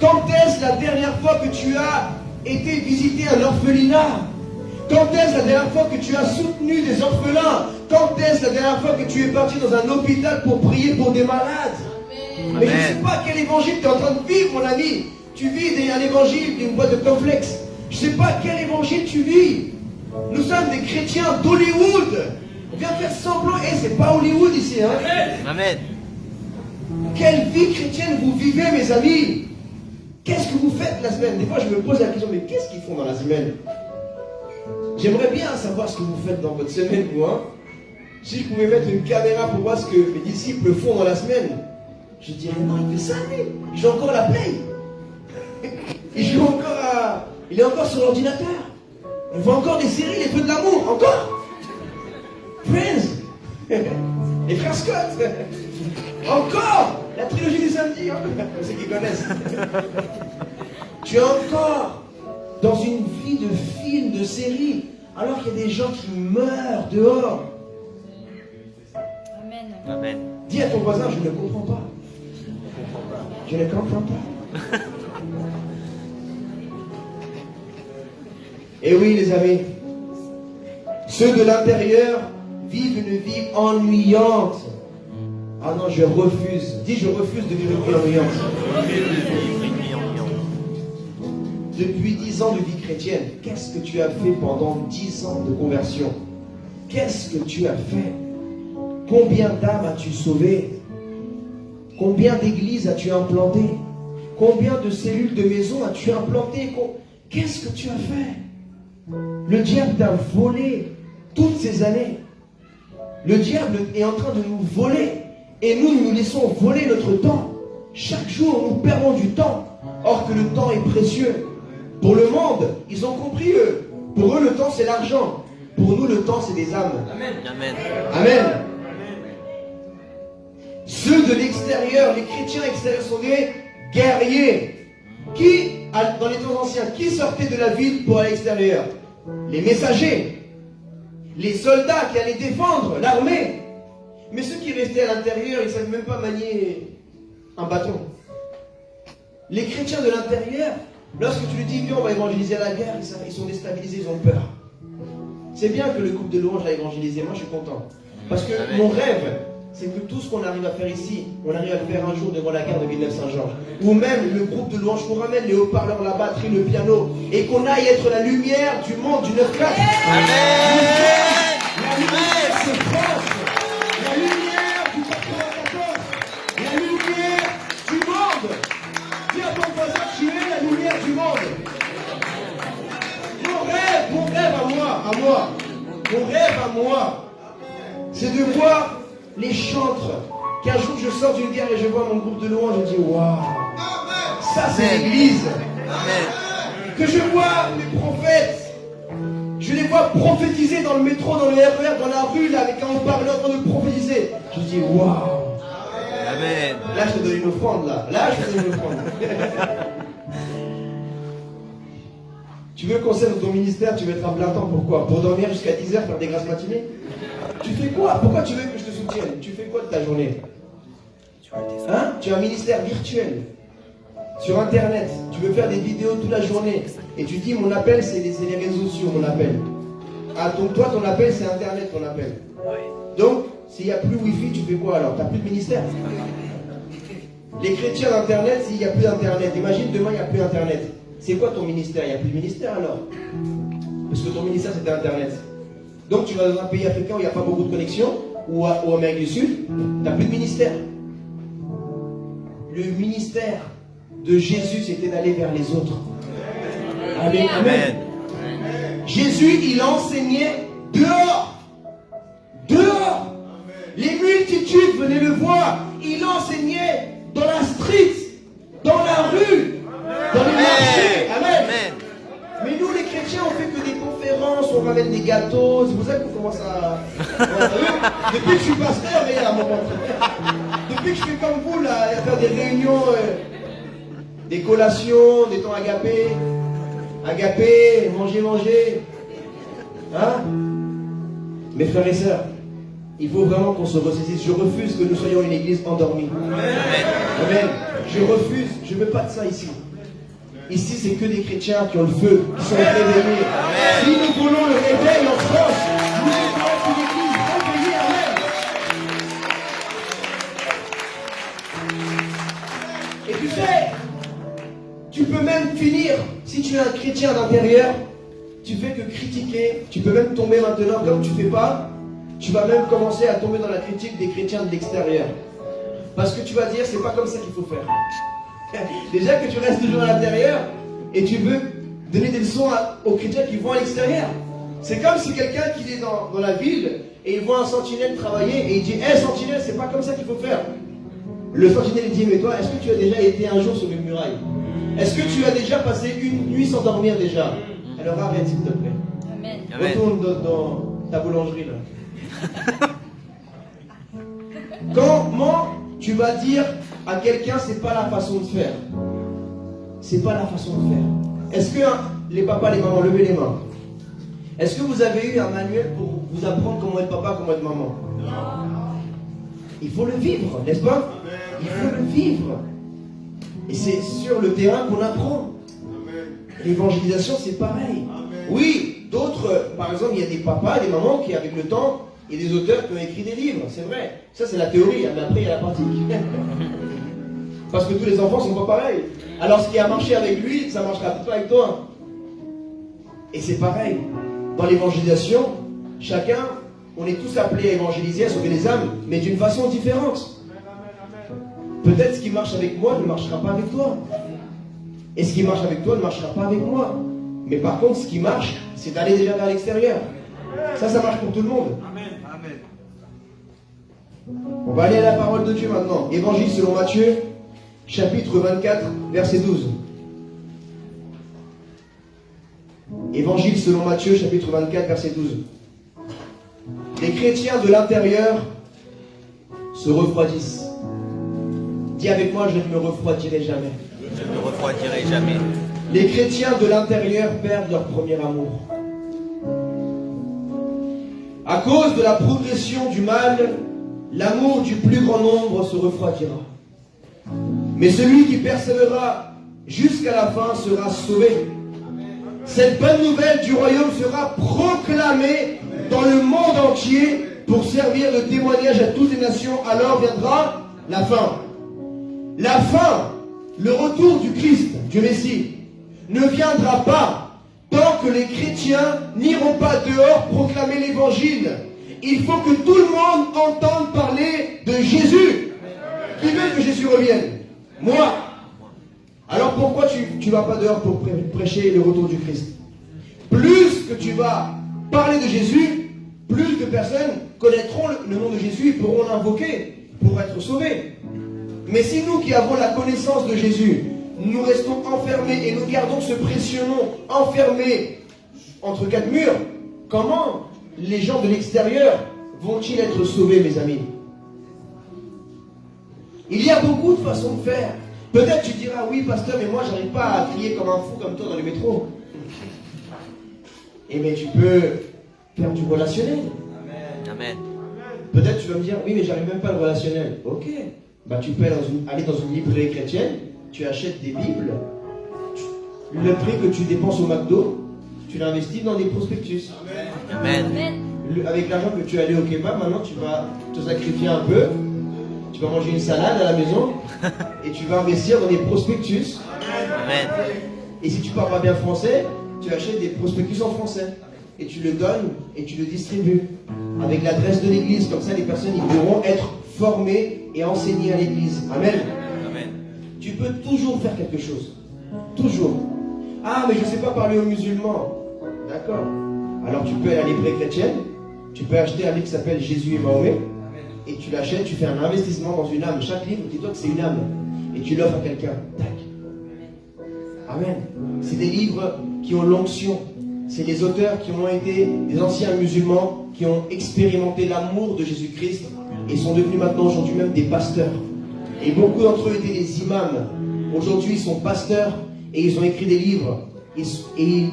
Quand est-ce la dernière fois que tu as été visiter un orphelinat? Quand est-ce la dernière fois que tu as soutenu des orphelins? Quand est-ce la dernière fois que tu es parti dans un hôpital pour prier pour des malades? Amen. Mais je ne sais pas quel évangile tu es en train de vivre, mon ami. Tu vis un évangile d'une boîte de cornflakes. Je ne sais pas quel évangile tu vis. Nous sommes des chrétiens d'Hollywood. On vient faire semblant. Et c'est pas Hollywood ici, hein? Amen. Quelle vie chrétienne vous vivez, mes amis? Qu'est-ce que vous faites la semaine? Des fois, je me pose la question, mais qu'est-ce qu'ils font dans la semaine? J'aimerais bien savoir ce que vous faites dans votre semaine, moi. Si je pouvais mettre une caméra pour voir ce que mes disciples font dans la semaine, je dirais, non, il fait ça, lui. Il joue encore à la play. Il est encore sur l'ordinateur. Il voit encore des séries, les feux de l'amour, encore. Friends. Les frères Scott. Encore la trilogie du samedi, hein, ceux qui connaissent. Tu es encore dans une vie de film, de série, alors qu'il y a des gens qui meurent dehors. Amen. Amen. Dis à ton voisin, je ne comprends pas. Je ne comprends pas. Et oui, les amis, ceux de l'intérieur vivent une vie ennuyante. Ah non, je refuse. Dis, je refuse de vivre une vie ennuyante. Depuis 10 ans de vie chrétienne, qu'est-ce que tu as fait pendant 10 ans de conversion? Qu'est-ce que tu as fait? Combien d'âmes as-tu sauvé? Combien d'églises as-tu implanté? Combien de cellules de maison as-tu implanté? Qu'est-ce que tu as fait? Le diable t'a volé toutes ces années. Le diable est en train de nous voler. Et nous laissons voler notre temps. Chaque jour, nous perdons du temps. Or que le temps est précieux. Pour le monde, ils ont compris, eux. Pour eux, le temps, c'est l'argent. Pour nous, le temps, c'est des âmes. Amen. Amen. Amen. Ceux de l'extérieur, les chrétiens extérieurs sont des guerriers. Qui, dans les temps anciens, qui sortaient de la ville pour aller à l'extérieur? Les messagers. Les soldats qui allaient défendre l'armée. Mais ceux qui restaient à l'intérieur, ils ne savaient même pas manier un bâton. Les chrétiens de l'intérieur, lorsque tu lui dis, viens, on va évangéliser à la guerre, ils sont déstabilisés, ils ont peur. C'est bien que le groupe de louanges l'a évangélisé, moi je suis content. Parce que mon rêve, c'est que tout ce qu'on arrive à faire ici, on arrive à le faire un jour devant la gare de Villeneuve-Saint-Georges. Ou même le groupe de louanges qu'on ramène, les haut-parleurs, la batterie, le piano, et qu'on aille être la lumière du monde, du 9-4. Amen. La lumière de France, la lumière du 94, la lumière du monde. Dis à ton voisin, tu es la lumière du monde. Mon rêve à moi, c'est de voir les chantres. Qu'un jour je sors d'une guerre et je vois mon groupe de louanges, je dis waouh, ça c'est l'église. Amen. Que je vois les prophètes, je les vois prophétiser dans le métro, dans le RER, dans la rue, là, avec un haut-parleur en train de prophétiser. Je dis waouh. Amen. Là, je te donne une offrande, là. Je te donne une offrande. Tu veux qu'on sert dans ton ministère, tu veux être à plein temps, pourquoi? Pour dormir jusqu'à 10h, faire des grasses matinées? Tu fais quoi? Pourquoi tu veux que je te soutienne? Tu fais quoi de ta journée? Hein? Tu as un ministère virtuel. Sur Internet. Tu veux faire des vidéos toute la journée. Et tu dis, mon appel, c'est les réseaux sociaux, mon appel. Ah, donc toi, ton appel, c'est Internet, ton appel. Donc, s'il n'y a plus Wi-Fi, tu fais quoi alors? Tu n'as plus de ministère. Les chrétiens d'Internet, s'il n'y a plus d'Internet, imagine demain, il n'y a plus d'Internet. C'est quoi ton ministère? Il n'y a plus de ministère alors? Parce que ton ministère, c'était Internet. Donc, tu vas dans un pays africain où il n'y a pas beaucoup de connexion, ou en Amérique du Sud, tu n'as plus de ministère. Le ministère de Jésus, c'était d'aller vers les autres. Amen. Amen. Jésus, il enseignait dehors. Dehors. Les multitudes venaient le voir. Il enseignait dans la street, dans la rue, dans les marchés. Amen. Mais nous, les chrétiens, on fait que des conférences, on ramène des gâteaux. C'est pour ça qu'on commence à... Depuis que je suis pasteur, mais à mon depuis que je fais comme vous, là, à faire des réunions, des collations, des temps agapés. Agapé, manger. Hein? Mes frères et sœurs, il faut vraiment qu'on se ressaisisse. Je refuse que nous soyons une église endormie. Amen. Je refuse, je ne veux pas de ça ici. Ici, c'est que des chrétiens qui ont le feu, qui sont réveillés. Si nous voulons le réveil en France, nous devons être une église réveillée. Amen. Et tu sais, tu peux même finir, si tu es un chrétien d'intérieur, tu fais que critiquer, tu peux même tomber maintenant, comme tu ne fais pas, tu vas même commencer à tomber dans la critique des chrétiens de l'extérieur. Parce que tu vas dire, c'est pas comme ça qu'il faut faire. Déjà que tu restes toujours à l'intérieur, et tu veux donner des leçons aux chrétiens qui vont à l'extérieur. C'est comme si quelqu'un qui est dans la ville, et il voit un sentinelle travailler, et il dit, hé sentinelle, c'est pas comme ça qu'il faut faire. Le sentinelle dit, mais toi, est-ce que tu as déjà été un jour sur une muraille? Est-ce que tu as déjà passé une nuit sans dormir déjà? Alors arrête s'il te plaît. Amen. Amen. Retourne dans ta boulangerie là. Comment tu vas dire à quelqu'un c'est pas la façon de faire? C'est pas la façon de faire. Est-ce que les papas, les mamans, levez les mains. Est-ce que vous avez eu un manuel pour vous apprendre comment être papa, comment être maman? Il faut le vivre, n'est-ce pas? Il faut le vivre. Et c'est sur le terrain qu'on apprend. L'évangélisation, c'est pareil. Oui, d'autres, par exemple, il y a des papas, des mamans qui, avec le temps, il y a des auteurs qui ont écrit des livres, c'est vrai. Ça, c'est la théorie, mais après, il y a la pratique. Parce que tous les enfants ne sont pas pareils. Alors, ce qui a marché avec lui, ça ne marchera pas avec toi. Et c'est pareil. Dans l'évangélisation, chacun, on est tous appelés à évangéliser, à sauver les âmes, mais d'une façon différente. Peut-être ce qui marche avec moi ne marchera pas avec toi. Et ce qui marche avec toi ne marchera pas avec moi. Mais par contre, ce qui marche, c'est d'aller déjà vers l'extérieur. Ça marche pour tout le monde. On va aller à la parole de Dieu maintenant. Évangile selon Matthieu, chapitre 24, verset 12. Évangile selon Matthieu, chapitre 24, verset 12. Les chrétiens de l'intérieur se refroidissent. Dis avec moi, je ne me refroidirai jamais. Je ne me refroidirai jamais. Les chrétiens de l'intérieur perdent leur premier amour. À cause de la progression du mal, l'amour du plus grand nombre se refroidira. Mais celui qui persévérera jusqu'à la fin sera sauvé. Cette bonne nouvelle du royaume sera proclamée dans le monde entier pour servir de témoignage à toutes les nations. Alors viendra la fin. La fin, le retour du Christ, du Messie, ne viendra pas tant que les chrétiens n'iront pas dehors proclamer l'évangile. Il faut que tout le monde entende parler de Jésus. Qui veut que Jésus revienne? Moi. Alors pourquoi tu vas pas dehors pour prêcher le retour du Christ? Plus que tu vas parler de Jésus, plus de personnes connaîtront le nom de Jésus et pourront l'invoquer pour être sauvés. Mais si nous qui avons la connaissance de Jésus, nous restons enfermés et nous gardons ce précieux nom enfermé entre quatre murs, comment les gens de l'extérieur vont-ils être sauvés, mes amis? Il y a beaucoup de façons de faire. Peut-être tu diras, oui pasteur, mais moi j'arrive pas à crier comme un fou comme toi dans le métro. Eh bien tu peux faire du relationnel. Amen. Peut-être tu vas me dire, oui mais j'arrive même pas au relationnel. Ok, bah tu peux aller dans une librairie chrétienne, tu achètes des Bibles, le prix que tu dépenses au McDo, tu l'investis dans des prospectus. Amen. Avec l'argent que tu as allé au kebab, maintenant tu vas te sacrifier un peu, tu vas manger une salade à la maison et tu vas investir dans des prospectus. Amen. Et si tu parles pas bien français, tu achètes des prospectus en français et tu le donnes et tu le distribues avec l'adresse de l'église. Comme ça, les personnes ils pourront être formées et enseignées à l'église. Amen. Amen. Tu peux toujours faire quelque chose. Toujours. Ah, mais je ne sais pas parler aux musulmans. D'accord. Alors tu peux aller à la librairie chrétienne, tu peux acheter un livre qui s'appelle Jésus et Mahomet, et tu l'achètes, tu fais un investissement dans une âme. Chaque livre, dis-toi que c'est une âme. Et tu l'offres à quelqu'un. Tac. Amen. C'est des livres qui ont l'onction. C'est les auteurs qui ont été des anciens musulmans, qui ont expérimenté l'amour de Jésus-Christ et sont devenus maintenant aujourd'hui même des pasteurs. Et beaucoup d'entre eux étaient des imams. Aujourd'hui, ils sont pasteurs et ils ont écrit des livres. Et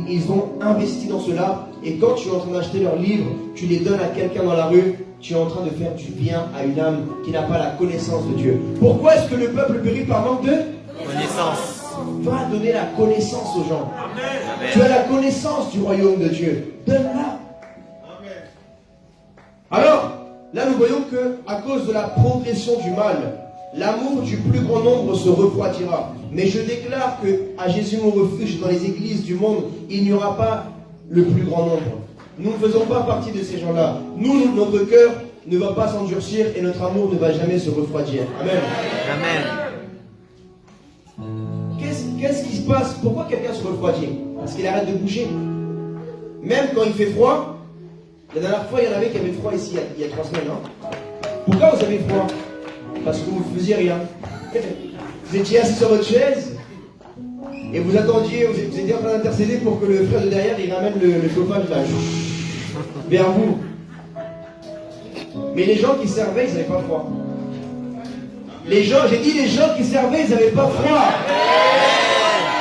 ils ont investi dans cela. Et quand tu es en train d'acheter leurs livres, tu les donnes à quelqu'un dans la rue, tu es en train de faire du bien à une âme qui n'a pas la connaissance de Dieu. Pourquoi est-ce que le peuple périt par manque de Connaissance. Va donner la connaissance aux gens. Amen. Tu as la connaissance du royaume de Dieu. Donne-la. Alors, là nous voyons que à cause de la progression du mal, l'amour du plus grand nombre se refroidira. Mais je déclare qu'à Jésus mon refuge, dans les églises du monde, il n'y aura pas le plus grand nombre. Nous ne faisons pas partie de ces gens-là. Nous, notre cœur ne va pas s'endurcir et notre amour ne va jamais se refroidir. Amen. Amen. Qu'est-ce qui se passe? Pourquoi quelqu'un se refroidit? Parce qu'il arrête de bouger. Même quand il fait froid, la dernière fois, il y en avait qui avaient froid ici, il y a 3 semaines. Hein? Pourquoi vous avez froid? Parce que vous ne faisiez rien. Vous étiez assis sur votre chaise et vous attendiez, vous étiez en train d'intercéder pour que le frère de derrière il ramène le chauffage là, vers vous. Mais les gens qui servaient, ils n'avaient pas froid. Les gens, j'ai dit les gens qui servaient, ils n'avaient pas froid.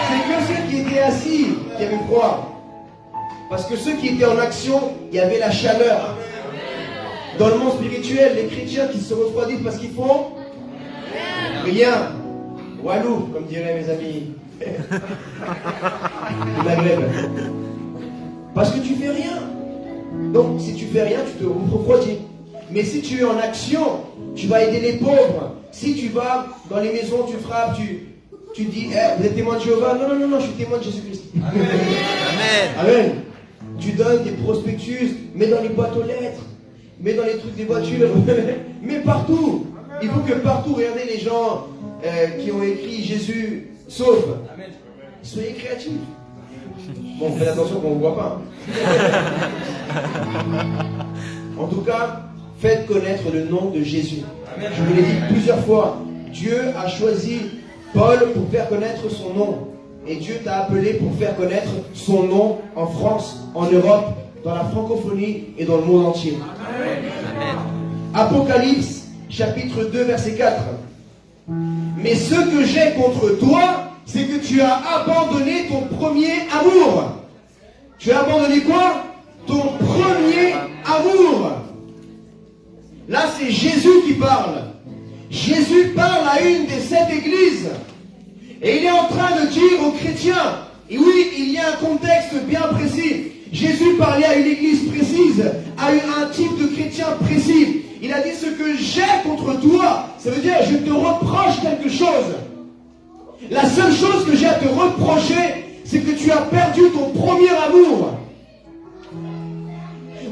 C'est que ceux qui étaient assis qui avaient froid. Parce que ceux qui étaient en action, il y avait la chaleur. Dans le monde spirituel, les chrétiens qui se refroidissent parce qu'ils font rien. Walou, comme diraient mes amis du Maghreb. Parce que tu fais rien. Donc, si tu fais rien, tu te refroidis. Mais si tu es en action, tu vas aider les pauvres. Si tu vas dans les maisons, tu frappes, tu dis, vous êtes témoin de Jéhovah? Non, non, non, non, je suis témoin de Jésus-Christ. Amen. Amen. Tu donnes des prospectus, mets dans les boîtes aux lettres, mets dans les trucs des voitures, mets partout. Il faut que partout, regardez les gens qui ont écrit Jésus sauve. Soyez créatifs. Bon, faites attention qu'on ne vous voit pas. En tout cas, faites connaître le nom de Jésus. Je vous l'ai dit plusieurs fois. Dieu a choisi Paul pour faire connaître son nom. Et Dieu t'a appelé pour faire connaître son nom en France, en Europe, dans la francophonie et dans le monde entier. Amen. Apocalypse, chapitre 2, verset 4. Mais ce que j'ai contre toi, c'est que tu as abandonné ton premier amour. Tu as abandonné quoi? Ton premier amour. Là, c'est Jésus qui parle. Jésus parle à une des 7 églises. Et il est en train de dire aux chrétiens, et oui, il y a un contexte bien précis. Jésus parlait à une église précise, à un type de chrétien précis. Il a dit, ce que j'ai contre toi, ça veut dire, je te reproche quelque chose. La seule chose que j'ai à te reprocher, c'est que tu as perdu ton premier amour.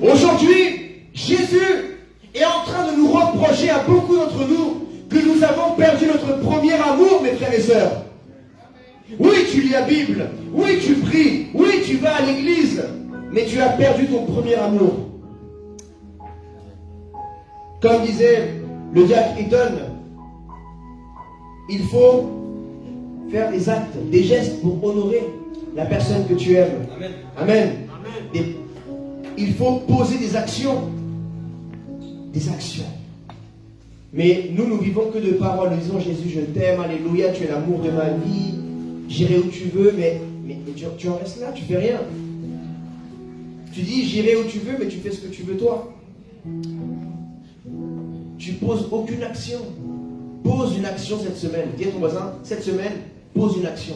Aujourd'hui, Jésus est en train de nous reprocher à beaucoup d'entre nous que nous avons perdu notre premier amour, mes frères et sœurs. Oui, tu lis la Bible, oui, tu pries, oui, tu vas à l'église, mais tu as perdu ton premier amour. Comme disait le diacre Eaton, il faut faire des actes, des gestes pour honorer la personne que tu aimes. Amen. Amen. Et il faut poser des actions. Des actions. Mais nous vivons que de paroles. Nous disons, Jésus, je t'aime, alléluia, tu es l'amour de ma vie, j'irai où tu veux, mais tu en restes là, tu fais rien. Tu dis, j'irai où tu veux, mais tu fais ce que tu veux toi. Tu poses aucune action. Pose une action cette semaine. Dis à ton voisin, cette semaine, pose une action.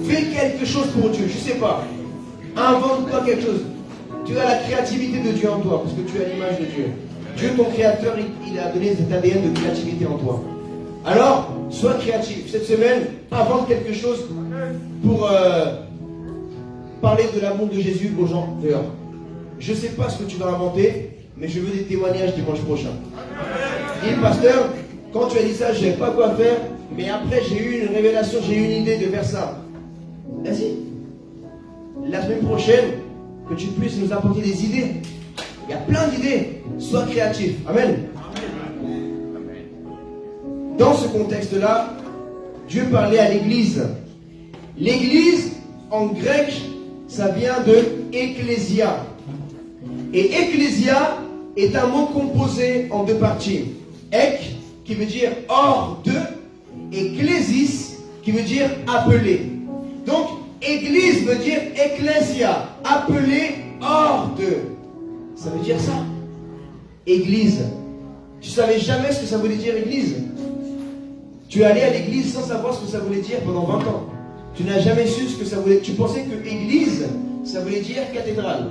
Fais quelque chose pour Dieu, je ne sais pas. Invente-toi quelque chose. Tu as la créativité de Dieu en toi, parce que tu as l'image de Dieu. Dieu, ton créateur, il a donné cet ADN de créativité en toi. Alors, sois créatif. Cette semaine, invente quelque chose pour parler de l'amour de Jésus aux gens dehors. Je ne sais pas ce que tu vas inventer, mais je veux des témoignages dimanche prochain. Dis, pasteur, quand tu as dit ça, je ne savais pas quoi faire, mais après j'ai eu une révélation, j'ai eu une idée de faire ça. Vas-y. La semaine prochaine, que tu puisses nous apporter des idées. Il y a plein d'idées. Sois créatif. Amen. Dans ce contexte-là, Dieu parlait à l'église. L'église, en grec, ça vient de ecclésia. Et ecclésia est un mot composé en 2 parties. Ek, qui veut dire hors de, et klésis, qui veut dire appelé. Donc, église veut dire ecclésia, appelé hors de. Ça veut dire ça. Église. Tu savais jamais ce que ça voulait dire église. Tu es allé à l'église sans savoir ce que ça voulait dire pendant 20 ans. Tu n'as jamais su ce que ça voulait dire. Tu pensais que église, ça voulait dire cathédrale.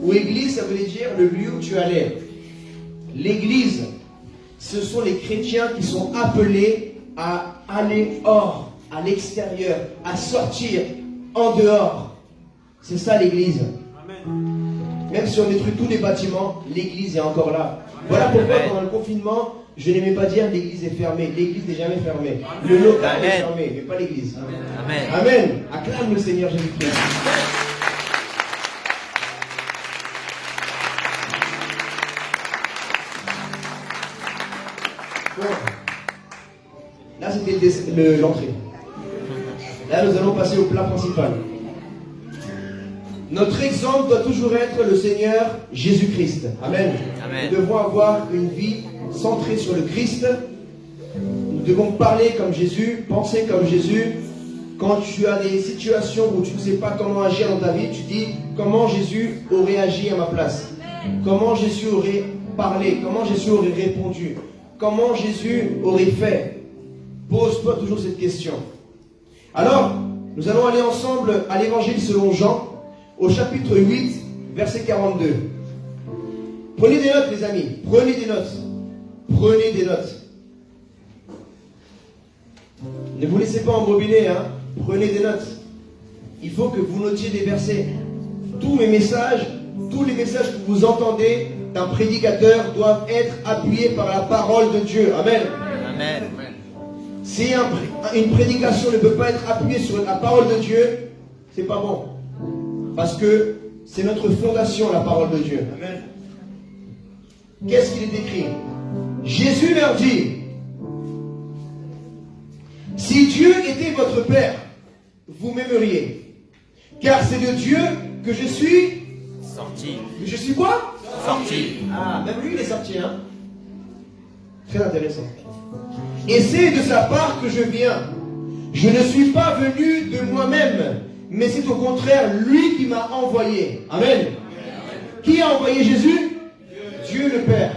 Ou église, ça voulait dire le lieu où tu allais. L'église, ce sont les chrétiens qui sont appelés à aller hors, à l'extérieur, à sortir en dehors. C'est ça l'église. Même si on détruit tous les bâtiments, l'église est encore là. Voilà pourquoi pendant le confinement, je n'aimais pas dire l'église est fermée. L'église n'est jamais fermée. Le local est fermé, mais pas l'église. Amen. Amen. Acclame le Seigneur Jésus-Christ. Bon. Là, c'était l'entrée. Là, nous allons passer au plat principal. Notre exemple doit toujours être le Seigneur Jésus-Christ. Amen. Amen. Nous devons avoir une vie centré sur le Christ. Nous devons parler comme Jésus, penser comme Jésus. Quand tu as des situations où tu ne sais pas comment agir dans ta vie, tu dis comment Jésus aurait agi à ma place. Comment Jésus aurait parlé, comment Jésus aurait répondu, comment Jésus aurait fait. Pose-toi toujours cette question. Alors, nous allons aller ensemble à l'évangile selon Jean, au chapitre 8, verset 42. Prenez des notes, les amis. Prenez des notes. Prenez des notes. Ne vous laissez pas embobiner, hein. Prenez des notes. Il faut que vous notiez des versets. Tous mes messages, tous les messages que vous entendez d'un prédicateur doivent être appuyés par la parole de Dieu. Amen. Amen. Si une prédication ne peut pas être appuyée sur la parole de Dieu, c'est pas bon. Parce que c'est notre fondation, la parole de Dieu. Amen. Qu'est-ce qu'il est écrit? Jésus leur dit, si Dieu était votre Père, vous m'aimeriez. Car c'est de Dieu que je suis sorti. Que je suis quoi? Sorti. Ah, même lui il est sorti, hein. Très intéressant. Et c'est de sa part que je viens. Je ne suis pas venu de moi-même, mais c'est au contraire lui qui m'a envoyé. Amen. Qui a envoyé Jésus? Dieu le Père.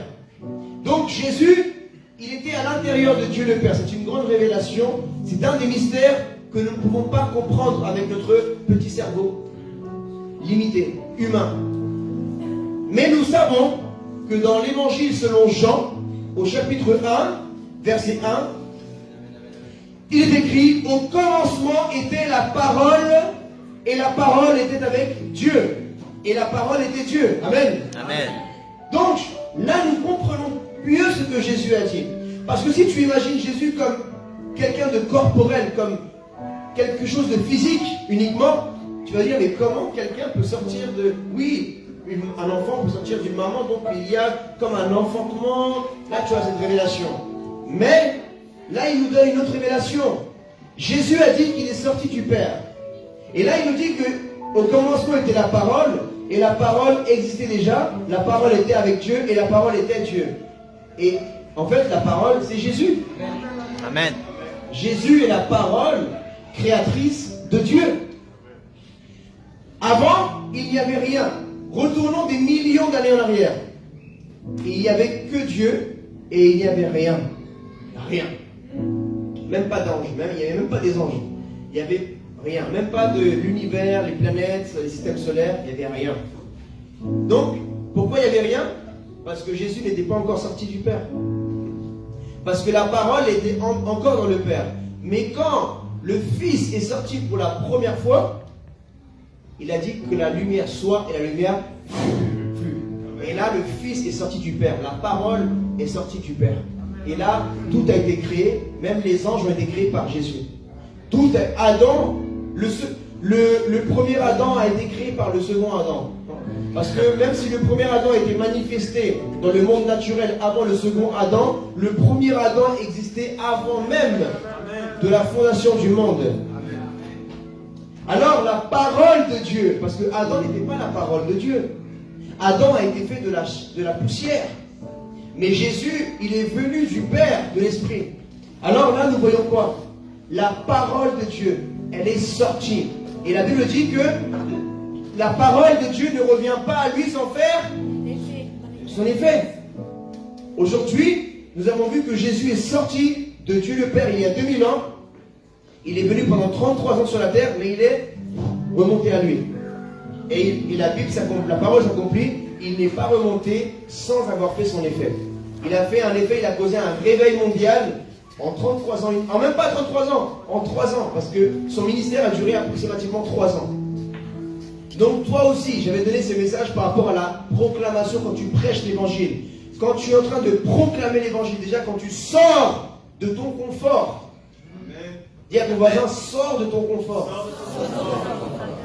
Donc Jésus, il était à l'intérieur de Dieu le Père. C'est une grande révélation. C'est un des mystères que nous ne pouvons pas comprendre avec notre petit cerveau limité, humain. Mais nous savons que dans l'évangile selon Jean, au chapitre 1, verset 1, il est écrit, au commencement était la parole, et la parole était avec Dieu. Et la parole était Dieu. Amen. Amen. Donc, là, nous comprenons mieux ce que Jésus a dit. Parce que si tu imagines Jésus comme quelqu'un de corporel, comme quelque chose de physique uniquement, tu vas dire, mais comment quelqu'un peut sortir de... Oui, un enfant peut sortir d'une maman, donc il y a comme un enfantement. Là, tu as cette révélation. Mais, là, il nous donne une autre révélation. Jésus a dit qu'il est sorti du Père. Et là, il nous dit qu'au commencement était la parole, et la parole existait déjà, la parole était avec Dieu, et la parole était Dieu. Et en fait, la parole, c'est Jésus. Amen. Jésus est la parole créatrice de Dieu. Avant, il n'y avait rien. Retournons des millions d'années en arrière. Il n'y avait que Dieu et il n'y avait rien. Rien. Même pas d'anges. Il n'y avait même pas des anges. Il n'y avait rien. Même pas de l'univers, les planètes, les systèmes solaires. Il n'y avait rien. Donc, pourquoi il n'y avait rien? Parce que Jésus n'était pas encore sorti du Père. Parce que la parole était encore dans le Père. Mais quand le Fils est sorti pour la première fois, il a dit que la lumière soit et la lumière fut. Et là, le Fils est sorti du Père. La parole est sortie du Père. Et là, tout a été créé. Même les anges ont été créés par Jésus. Tout Adam, le premier Adam a été créé par le second Adam. Parce que même si le premier Adam était manifesté dans le monde naturel avant le second Adam, le premier Adam existait avant même de la fondation du monde. Alors la parole de Dieu, parce que Adam n'était pas la parole de Dieu. Adam a été fait de la poussière. Mais Jésus, il est venu du Père, de l'Esprit. Alors là, nous voyons quoi? La parole de Dieu, elle est sortie. Et la Bible dit que la parole de Dieu ne revient pas à lui sans faire son effet. Aujourd'hui, nous avons vu que Jésus est sorti de Dieu le Père il y a 2000 ans. Il est venu pendant 33 ans sur la terre, mais il est remonté à lui. Et la Bible, la parole s'accomplit, il n'est pas remonté sans avoir fait son effet. Il a fait un effet, il a causé un réveil mondial en 33 ans. En même pas 33 ans, en 3 ans, parce que son ministère a duré approximativement 3 ans. Donc toi aussi, j'avais donné ce message par rapport à la proclamation quand tu prêches l'évangile. Quand tu es en train de proclamer l'évangile, déjà quand tu sors de ton confort, dis à ton voisin, sors de ton confort.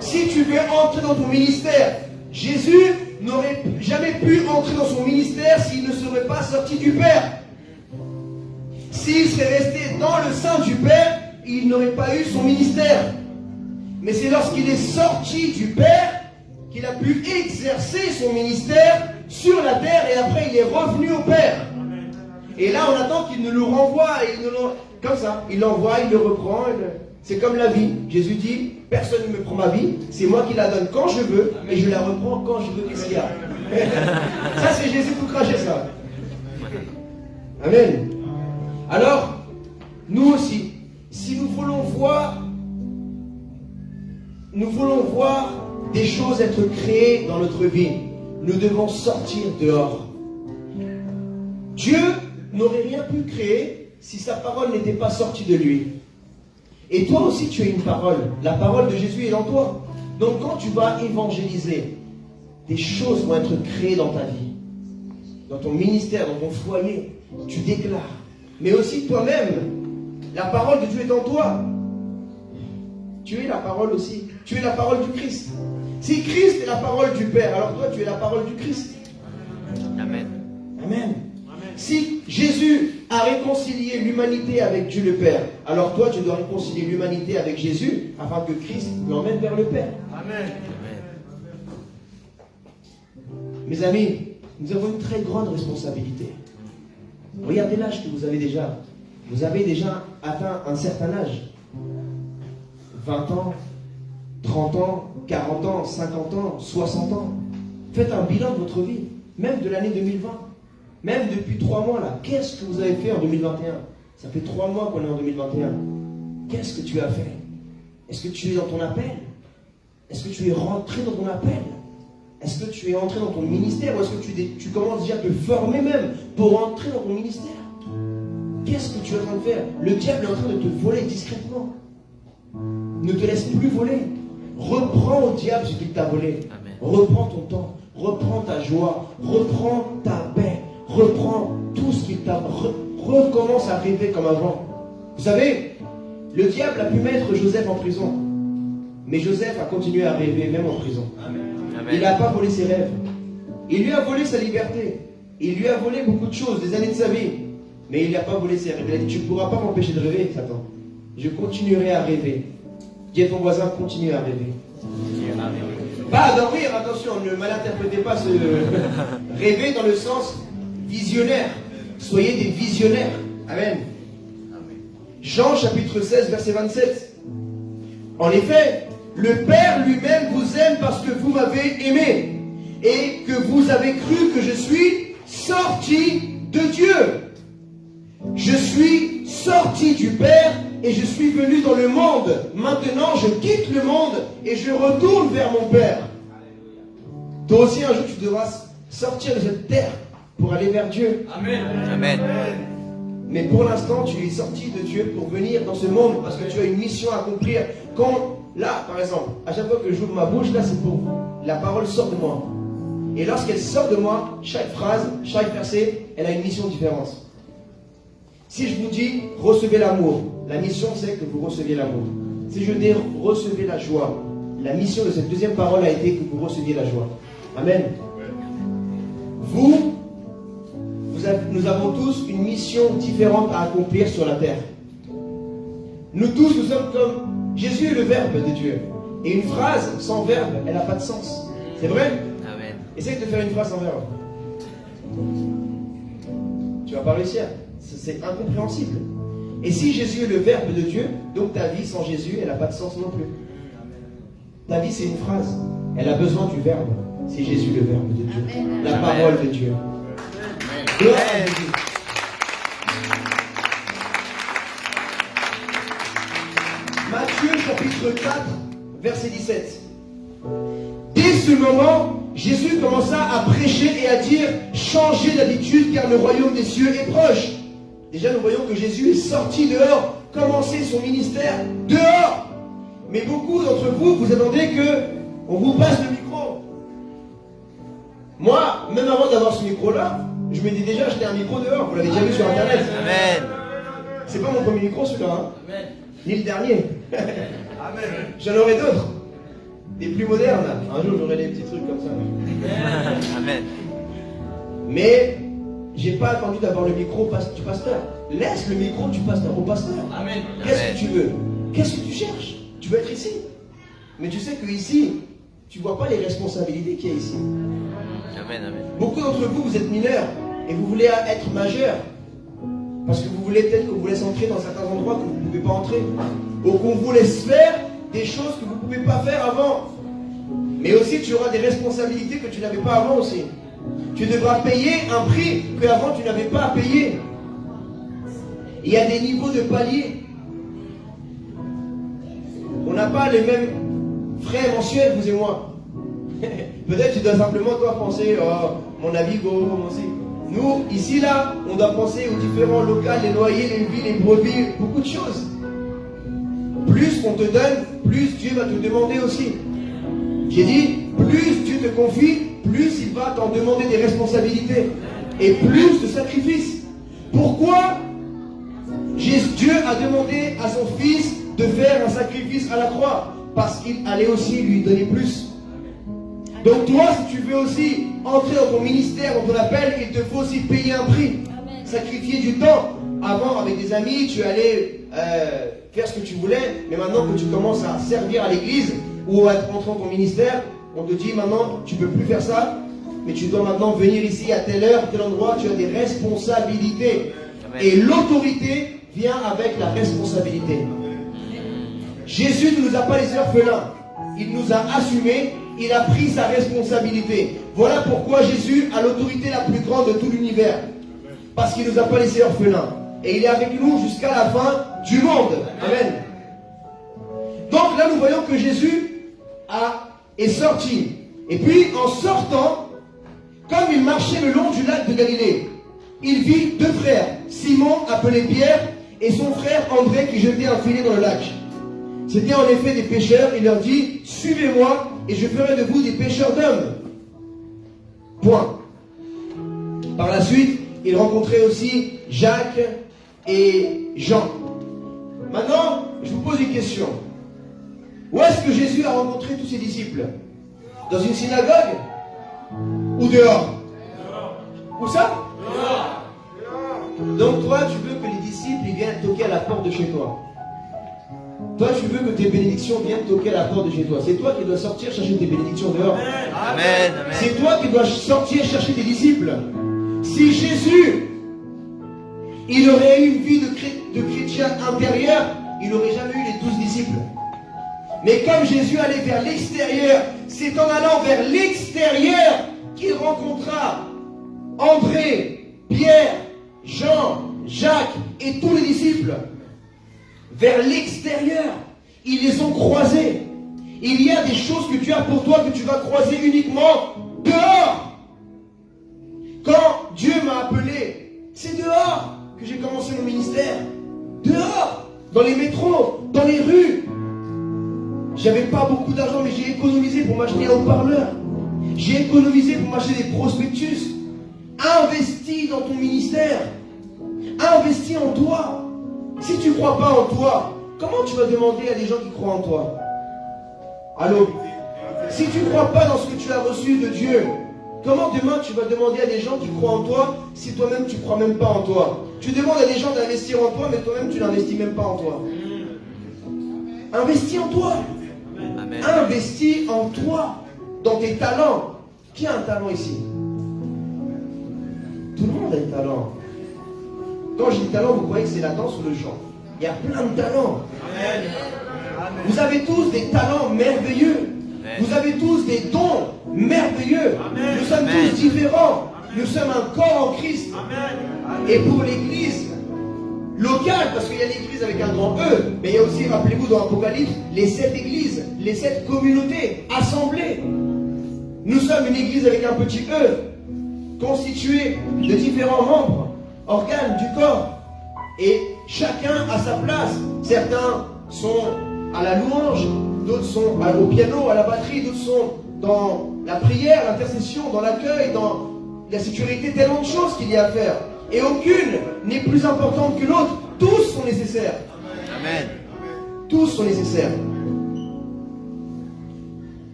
Si tu veux entrer dans ton ministère, Jésus n'aurait jamais pu entrer dans son ministère s'il ne serait pas sorti du Père. S'il serait resté dans le sein du Père, il n'aurait pas eu son ministère. Mais c'est lorsqu'il est sorti du Père qu'il a pu exercer son ministère sur la terre et après il est revenu au Père. Et là, on attend qu'il nous le renvoie. Comme ça, il l'envoie, il le reprend. C'est comme la vie. Jésus dit, personne ne me prend ma vie. C'est moi qui la donne quand je veux. Et je la reprends quand je veux. Qu'est-ce qu'il y a? Ça, c'est Jésus tout craché, ça. Amen. Alors, nous aussi, si nous voulons voir des choses être créées dans notre vie, nous devons sortir dehors. Dieu n'aurait rien pu créer si sa parole n'était pas sortie de lui. Et toi aussi, tu as une parole. La parole de Jésus est en toi. Donc quand tu vas évangéliser, des choses vont être créées dans ta vie, dans ton ministère, dans ton foyer. Tu déclares. Mais aussi toi-même, la parole de Dieu est en toi. Tu es la parole aussi. Tu es la parole du Christ. Si Christ est la parole du Père, alors toi tu es la parole du Christ. Amen. Amen. Si Jésus a réconcilié l'humanité avec Dieu le Père, alors toi tu dois réconcilier l'humanité avec Jésus afin que Christ l'emmène vers le Père. Amen. Mes amis, nous avons une très grande responsabilité. Regardez l'âge que vous avez déjà. Vous avez déjà atteint un certain âge. 20 ans, 30 ans, 40 ans, 50 ans, 60 ans. Faites un bilan de votre vie, même de l'année 2020. Même depuis 3 mois là, qu'est-ce que vous avez fait en 2021? Ça fait 3 mois qu'on est en 2021. Qu'est-ce que tu as fait? Est-ce que tu es dans ton appel? Est-ce que tu es rentré dans ton appel? Est-ce que tu es entré dans ton ministère? Ou est-ce que tu commences déjà à te former même pour entrer dans ton ministère? Qu'est-ce que tu es en train de faire? Le diable est en train de te voler discrètement. Ne te laisse plus voler. Reprends au diable ce qu'il t'a volé. Amen. Reprends ton temps. Reprends ta joie. Reprends ta paix. Reprends tout ce qu'il t'a... Recommence à rêver comme avant. Vous savez, le diable a pu mettre Joseph en prison. Mais Joseph a continué à rêver même en prison. Amen. Il n'a pas volé ses rêves. Il lui a volé sa liberté. Il lui a volé beaucoup de choses, des années de sa vie. Mais il n'a pas volé ses rêves. Il a dit, tu ne pourras pas m'empêcher de rêver, Satan. Je continuerai à rêver. Dis à ton voisin, continue à rêver. Pas à dormir, attention, ne malinterprétez pas ce rêver dans le sens visionnaire. Soyez des visionnaires. Amen. Jean chapitre 16, verset 27. En effet, le Père lui-même vous aime parce que vous m'avez aimé et que vous avez cru que je suis sorti de Dieu. Je suis sorti du Père et je suis venu dans le monde. Maintenant, je quitte le monde et je retourne vers mon Père. Toi aussi, un jour, tu devras sortir de cette terre pour aller vers Dieu. Amen. Amen. Mais pour l'instant, tu es sorti de Dieu pour venir dans ce monde parce que tu as une mission à accomplir. Quand, là, par exemple, à chaque fois que j'ouvre ma bouche, là, c'est pour la parole sort de moi. Et lorsqu'elle sort de moi, chaque phrase, chaque verset, elle a une mission différente. Si je vous dis recevez l'amour, la mission c'est que vous receviez l'amour. Si je dis recevez la joie, la mission de cette deuxième parole a été que vous receviez la joie. Amen. Nous avons tous une mission différente à accomplir sur la terre. Nous tous, nous sommes comme Jésus est le Verbe de Dieu. Et une phrase sans verbe, elle n'a pas de sens. C'est vrai? Amen. Essaye de faire une phrase sans verbe. Tu vas pas réussir. C'est incompréhensible. Et si Jésus est le Verbe de Dieu, donc ta vie sans Jésus, elle n'a pas de sens non plus. Ta vie, c'est une phrase. Elle a besoin du Verbe. C'est Jésus le Verbe de Dieu. Amen. La parole de Dieu. Gloire à Jésus. Matthieu chapitre 4, verset 17. Dès ce moment, Jésus commença à prêcher et à dire « Changez d'habitude car le royaume des cieux est proche ». Déjà, nous voyons que Jésus est sorti dehors, commencé son ministère dehors. Mais beaucoup d'entre vous, vous attendez qu'on vous passe le micro. Moi, même avant d'avoir ce micro-là, je m'étais déjà acheté un micro dehors. Vous l'avez déjà vu sur Internet. Amen. C'est pas mon premier micro celui-là, hein. Amen. Ni le dernier. Amen. J'en aurai d'autres. Des plus modernes. Un jour, j'aurai des petits trucs comme ça. Amen. Mais j'ai pas attendu d'avoir le micro du pasteur. Laisse le micro du pasteur au pasteur. Amen. Qu'est-ce que tu veux? Qu'est-ce que tu cherches? Tu veux être ici. Mais tu sais que ici, tu vois pas les responsabilités qu'il y a ici. Amen. Amen. Beaucoup d'entre vous, vous êtes mineurs et vous voulez être majeurs. Parce que vous voulez peut-être qu'on vous laisse entrer dans certains endroits que vous ne pouvez pas entrer. Ou qu'on vous laisse faire des choses que vous ne pouvez pas faire avant. Mais aussi, tu auras des responsabilités que tu n'avais pas avant aussi. Tu devras payer un prix qu'avant tu n'avais pas à payer. Il y a des niveaux de paliers. On n'a pas les mêmes frais mensuels, vous et moi. Peut-être tu dois simplement toi penser, oh, mon avis, moi aussi. Nous, ici, là, on doit penser aux différents locaux, les loyers, les vies, les brebis, beaucoup de choses. Plus on te donne, plus Dieu va te demander aussi. J'ai dit, plus Dieu te confie, plus il va t'en demander des responsabilités. Et plus de sacrifices. Pourquoi Dieu a demandé à son fils de faire un sacrifice à la croix? Parce qu'il allait aussi lui donner plus. Donc toi, si tu veux aussi entrer dans ton ministère, dans ton appel, il te faut aussi payer un prix. Amen. Sacrifier du temps. Avant, avec des amis, tu allais faire ce que tu voulais. Mais maintenant que tu commences à servir à l'église ou à entrer dans ton ministère, on te dit maintenant, tu ne peux plus faire ça. Mais tu dois maintenant venir ici à telle heure, tel endroit. Tu as des responsabilités. Amen. Et l'autorité vient avec la responsabilité. Jésus ne nous a pas laissés orphelins. Il nous a assumés. Il a pris sa responsabilité. Voilà pourquoi Jésus a l'autorité la plus grande de tout l'univers. Parce qu'il ne nous a pas laissés orphelins. Et il est avec nous jusqu'à la fin du monde. Amen. Donc là, nous voyons que Jésus est sorti. Et puis, en sortant, comme il marchait le long du lac de Galilée, il vit deux frères, Simon, appelé Pierre, et son frère André, qui jetait un filet dans le lac. C'étaient en effet des pêcheurs. Il leur dit, suivez-moi et je ferai de vous des pêcheurs d'hommes. Point. Par la suite, il rencontrait aussi Jacques et Jean. Maintenant, je vous pose une question. Où est-ce que Jésus a rencontré tous ses disciples? Dans une synagogue? Ou dehors? Où ça? Donc toi, tu veux que les disciples ils viennent toquer à la porte de chez toi. Toi, tu veux que tes bénédictions viennent toquer à la porte de chez toi. C'est toi qui dois sortir chercher tes bénédictions dehors. Amen. Amen. C'est toi qui dois sortir chercher tes disciples. Si Jésus, il aurait eu une vie de chrétien intérieur, il n'aurait jamais eu les 12 disciples. Mais comme Jésus allait vers l'extérieur, c'est en allant vers l'extérieur qu'il rencontra André, Pierre, Jean, Jacques et tous les disciples. Vers l'extérieur, ils les ont croisés. Il y a des choses que tu as pour toi que tu vas croiser uniquement dehors. Quand Dieu m'a appelé, c'est dehors que j'ai commencé mon ministère. Dehors, dans les métros, dans les rues. J'avais pas beaucoup d'argent, mais j'ai économisé pour m'acheter un haut-parleur. J'ai économisé pour m'acheter des prospectus. Investis dans ton ministère. Investis en toi. Si tu ne crois pas en toi, comment tu vas demander à des gens qui croient en toi? Allô? Si tu ne crois pas dans ce que tu as reçu de Dieu, comment demain tu vas demander à des gens qui croient en toi si toi-même tu ne crois même pas en toi? Tu demandes à des gens d'investir en toi, mais toi-même tu n'investis même pas en toi. Investis en toi. Amen. Investis en toi, dans tes talents. Qui a un talent ici? Tout le monde a un talent. Quand je dis talent, vous croyez que c'est la danse ou le chant? Il y a plein de talents. Amen. Vous avez tous des talents merveilleux. Amen. Vous avez tous des dons merveilleux. Amen. Nous sommes tous différents. Nous sommes un corps en Christ. Amen. Et pour l'église locale, parce qu'il y a l'église avec un grand E, mais il y a aussi, rappelez-vous dans l'Apocalypse, les 7 églises, les 7 communautés assemblées. Nous sommes une église avec un petit E, constituée de différents membres, organes du corps, et chacun a sa place. Certains sont à la louange, d'autres sont au piano, à la batterie, d'autres sont dans la prière, l'intercession, dans l'accueil, dans la sécurité, tellement de choses qu'il y a à faire. Et aucune n'est plus importante que l'autre. Tous sont nécessaires. Amen. Tous sont nécessaires.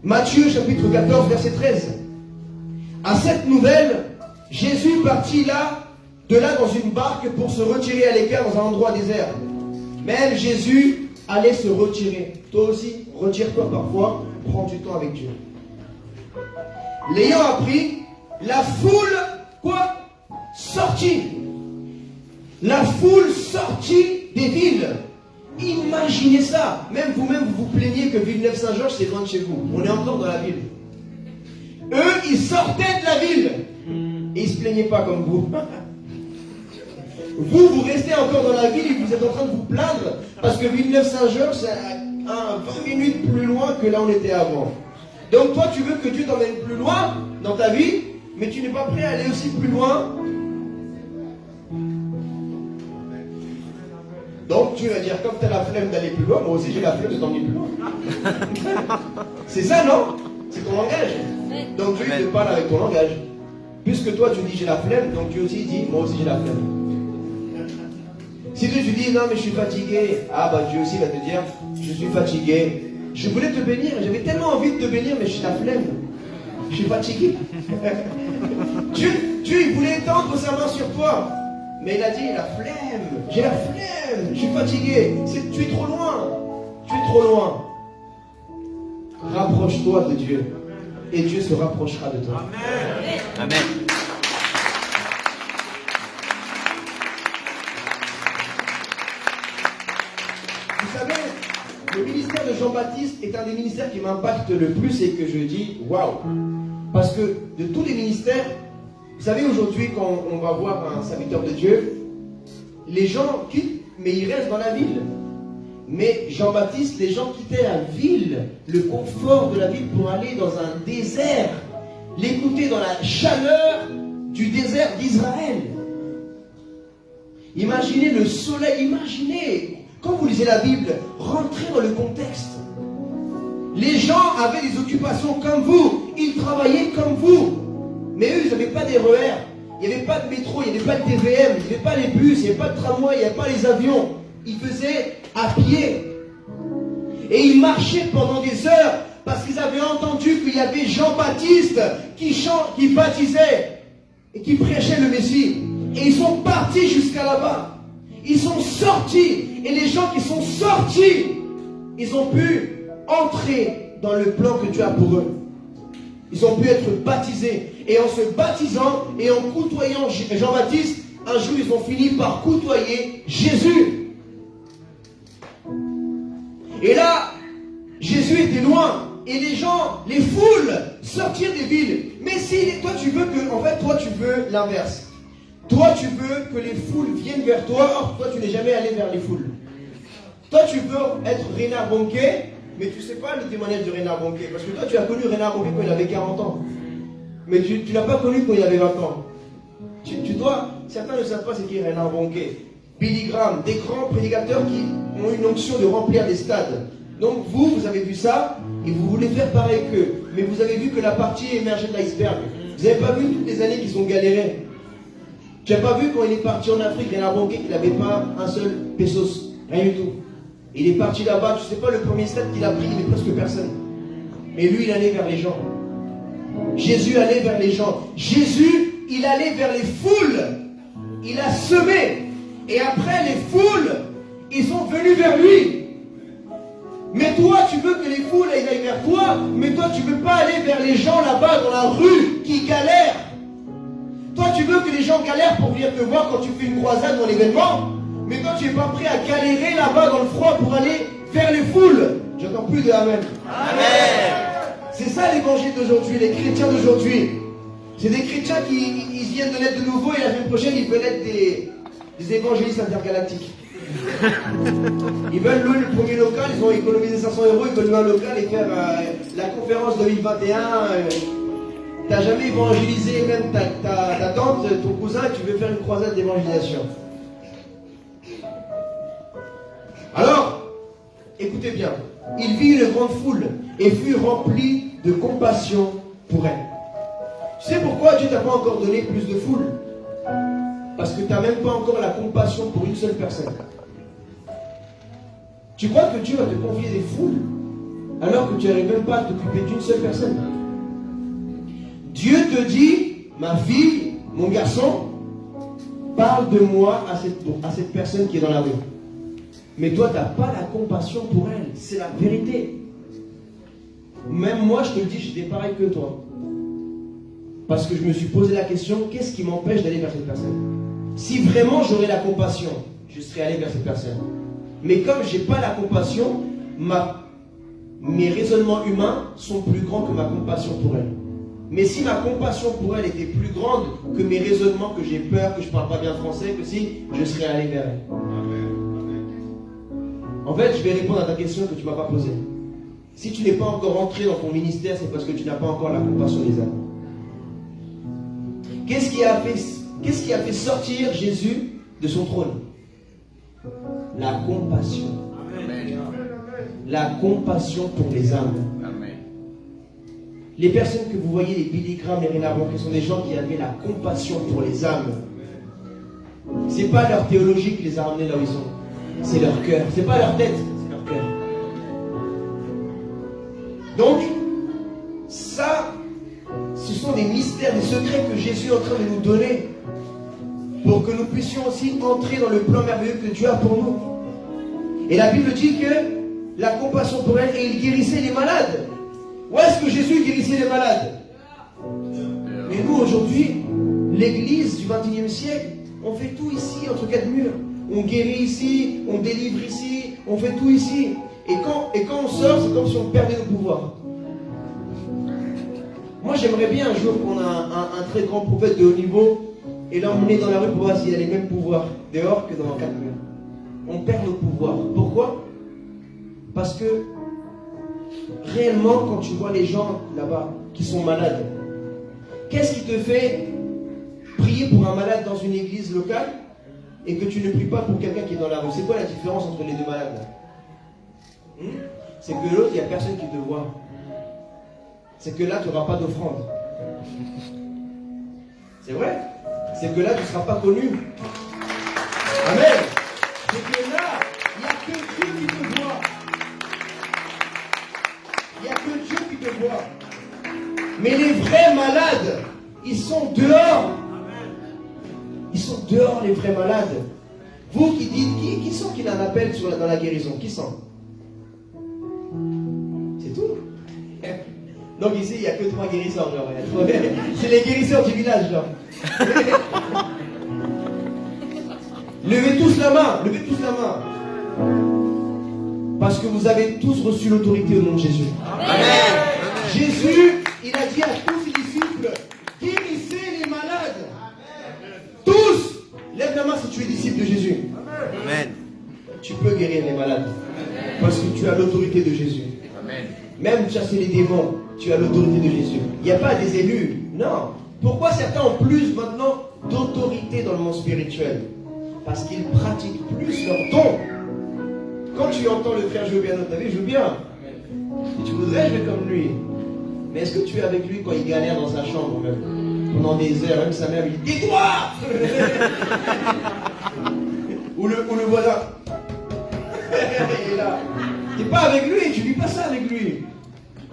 Matthieu chapitre 14 verset 13. À cette nouvelle, Jésus partit de là dans une barque pour se retirer à l'écart dans un endroit désert. Même Jésus allait se retirer. Toi aussi, retire-toi parfois, prends du temps avec Dieu. L'ayant appris, la foule, quoi? Sortit. La foule sortit des villes. Imaginez ça. Même vous-même, vous vous plaignez que Villeneuve-Saint-Georges, c'est loin de chez vous. On est encore dans la ville. Eux, ils sortaient de la ville. Et ils ne se plaignaient pas comme vous. Vous restez encore dans la ville et vous êtes en train de vous plaindre parce que Villeneuve-Saint-Georges, c'est à 20 minutes plus loin que là où on était avant. Donc toi, tu veux que Dieu t'emmène plus loin dans ta vie, mais tu n'es pas prêt à aller aussi plus loin. Donc tu vas dire, comme tu as la flemme d'aller plus loin, moi aussi j'ai la flemme de t'emmener plus loin. C'est ça, non? C'est ton langage. Donc Dieu te parle avec ton langage. Puisque toi tu dis j'ai la flemme, donc Dieu aussi dit, moi aussi j'ai la flemme. Si tu dis non mais je suis fatigué, ah bah Dieu aussi va te dire, je suis fatigué. Je voulais te bénir, j'avais tellement envie de te bénir, mais j'ai la flemme. Je suis fatigué. Dieu, il voulait étendre sa main sur toi. Mais il a dit, la flemme, j'ai la flemme, je suis fatigué. Tu es trop loin. Tu es trop loin. Rapproche-toi de Dieu. Et Dieu se rapprochera de toi. Amen. Amen. Vous savez, le ministère de Jean-Baptiste est un des ministères qui m'impacte le plus et que je dis waouh. Parce que de tous les ministères, vous savez, aujourd'hui, quand on va voir un serviteur de Dieu, les gens quittent, mais ils restent dans la ville. Mais Jean-Baptiste, les gens quittaient la ville, le confort de la ville pour aller dans un désert, l'écouter dans la chaleur du désert d'Israël. Imaginez le soleil, imaginez, quand vous lisez la Bible, rentrez dans le contexte. Les gens avaient des occupations comme vous, ils travaillaient comme vous, mais eux, ils n'avaient pas des RER, il n'y avait pas de métro, il n'y avait pas de TVM, il n'y avait pas les bus, il n'y avait pas de tramway, il n'y avait pas les avions. Ils faisaient à pied. Et ils marchaient pendant des heures parce qu'ils avaient entendu qu'il y avait Jean-Baptiste qui baptisait et qui prêchait le Messie. Et ils sont partis jusqu'à là-bas. Ils sont sortis. Et les gens qui sont sortis, ils ont pu entrer dans le plan que Dieu a pour eux. Ils ont pu être baptisés. Et en se baptisant et en côtoyant Jean-Baptiste, un jour ils ont fini par côtoyer Jésus. Et là, Jésus était loin. Et les gens, les foules, sortirent des villes. Mais si toi tu veux que, en fait, toi tu veux l'inverse. Toi tu veux que les foules viennent vers toi. Or, toi tu n'es jamais allé vers les foules. Toi tu veux être Reinhard Bonnke, mais tu ne sais pas le témoignage de Reinhard Bonnke. Parce que toi tu as connu Reinhard Bonnke quand il avait 40 ans. Mais tu ne l'as pas connu quand il avait 20 ans. Certains ne savent pas c'est qui Reinhard Bonnke. Billy Graham, des grands prédicateurs qui ont une onction de remplir des stades. Donc vous avez vu ça et vous voulez faire pareil qu'eux. Mais vous avez vu que la partie émergée de l'iceberg. Vous n'avez pas vu toutes les années qu'ils ont galéré. Tu n'as pas vu quand il est parti en Afrique, Reinhard Bonnke, qu'il n'avait pas un seul pesos. Rien du tout. Il est parti là-bas, tu ne sais pas le premier stade qu'il a pris, il n'y avait presque personne. Mais lui, il allait vers les gens. Jésus allait vers les gens. Jésus, il allait vers les foules. Il a semé. Et après, les foules, ils sont venus vers lui. Mais toi, tu veux que les foules aillent vers toi, mais toi, tu ne veux pas aller vers les gens là-bas dans la rue qui galèrent. Toi, tu veux que les gens galèrent pour venir te voir quand tu fais une croisade dans l'événement, mais toi, tu n'es pas prêt à galérer là-bas dans le froid pour aller vers les foules. J'entends plus de Amen. Amen. C'est ça l'évangile d'aujourd'hui, les chrétiens d'aujourd'hui. C'est des chrétiens qui ils viennent de naître de nouveau et la semaine prochaine, ils veulent être des évangélistes intergalactiques. Ils veulent louer le premier local, ils ont économisé 500 €, ils veulent louer un local et faire la conférence 2021. T'as jamais évangélisé même ta tante, ton cousin, et tu veux faire une croisade d'évangélisation. Alors, écoutez bien, il vit une grande foule et fut rempli de compassion pour elle. Tu sais pourquoi Dieu t'a pas encore donné plus de foule? Parce que tu n'as même pas encore la compassion pour une seule personne. Tu crois que Dieu va te confier des foules alors que tu n'arrives même pas à t'occuper d'une seule personne? Dieu te dit, ma fille, mon garçon, parle de moi à cette personne qui est dans la rue. Mais toi, tu n'as pas la compassion pour elle. C'est la vérité. Même moi, je te le dis, j'étais pareil que toi. Parce que je me suis posé la question, qu'est-ce qui m'empêche d'aller vers cette personne? Si vraiment j'aurais la compassion, je serais allé vers cette personne. Mais comme je n'ai pas la compassion, mes raisonnements humains sont plus grands que ma compassion pour elle. Mais si ma compassion pour elle était plus grande que mes raisonnements, que j'ai peur, que je ne parle pas bien français, que si, je serais allé vers elle. En fait, je vais répondre à ta question que tu ne m'as pas posée. Si tu n'es pas encore entré dans ton ministère, c'est parce que tu n'as pas encore la compassion des âmes. Qu'est-ce qui a fait sortir Jésus de son trône? La compassion. Amen. La compassion pour les âmes. Amen. Les personnes que vous voyez, les Billy Graham, les Reinhard Bonnke, sont des gens qui avaient la compassion pour les âmes. Ce n'est pas leur théologie qui les a ramenés là où ils sont. C'est leur cœur. Ce n'est pas leur tête, c'est leur cœur. Donc, ça, ce sont des mystères, des secrets que Jésus est en train de nous donner pour que nous puissions aussi entrer dans le plan merveilleux que Dieu a pour nous. Et la Bible dit que la compassion pour elle, et il guérissait les malades. Où est-ce que Jésus guérissait les malades? Mais nous, aujourd'hui, l'église du XXIe siècle, on fait tout ici, entre quatre murs. On guérit ici, on délivre ici, on fait tout ici. Et quand on sort, c'est comme si on perdait nos pouvoirs. Moi, j'aimerais bien un jour qu'on a un très grand prophète de haut niveau et l'emmener dans la rue pour voir s'il a les mêmes pouvoirs dehors que dans quatre murs. On perd nos pouvoirs. Pourquoi? Parce que réellement, quand tu vois les gens là-bas qui sont malades, qu'est-ce qui te fait prier pour un malade dans une église locale et que tu ne pries pas pour quelqu'un qui est dans la rue? C'est quoi la différence entre les deux malades? C'est que l'autre, il n'y a personne qui te voit. C'est que là, tu n'auras pas d'offrande. C'est vrai? C'est que là, tu ne seras pas connu. Amen. C'est que là, il n'y a que Dieu qui te voit. Il n'y a que Dieu qui te voit. Mais les vrais malades, ils sont dehors. Ils sont dehors, les vrais malades. Vous qui dites, qui sont qui en appelle dans la guérison? Qui sont? C'est tout. Donc ici, il n'y a que 3 guérisseurs, genre. C'est les guérisseurs du village, genre. Levez tous la main, levez tous la main. Parce que vous avez tous reçu l'autorité au nom de Jésus. Amen. Jésus, il a dit à tous ses disciples, guérissez les malades. Tous. Lève la main si tu es disciple de Jésus. Amen. Tu peux guérir les malades. Parce que tu as l'autorité de Jésus. Amen. Même chasser les démons, tu as l'autorité de Jésus. Il n'y a pas des élus. Non. Pourquoi certains ont plus maintenant d'autorité dans le monde spirituel? Parce qu'ils pratiquent plus leur don. Quand tu entends le frère jouer bien dans ta vie, joue bien. Et tu voudrais jouer comme lui. Mais est-ce que tu es avec lui quand il galère dans sa chambre même? Pendant des heures, même sa mère lui dit tais-toi. ou le voisin. Il est là. Tu n'es pas avec lui, tu ne vis pas ça avec lui.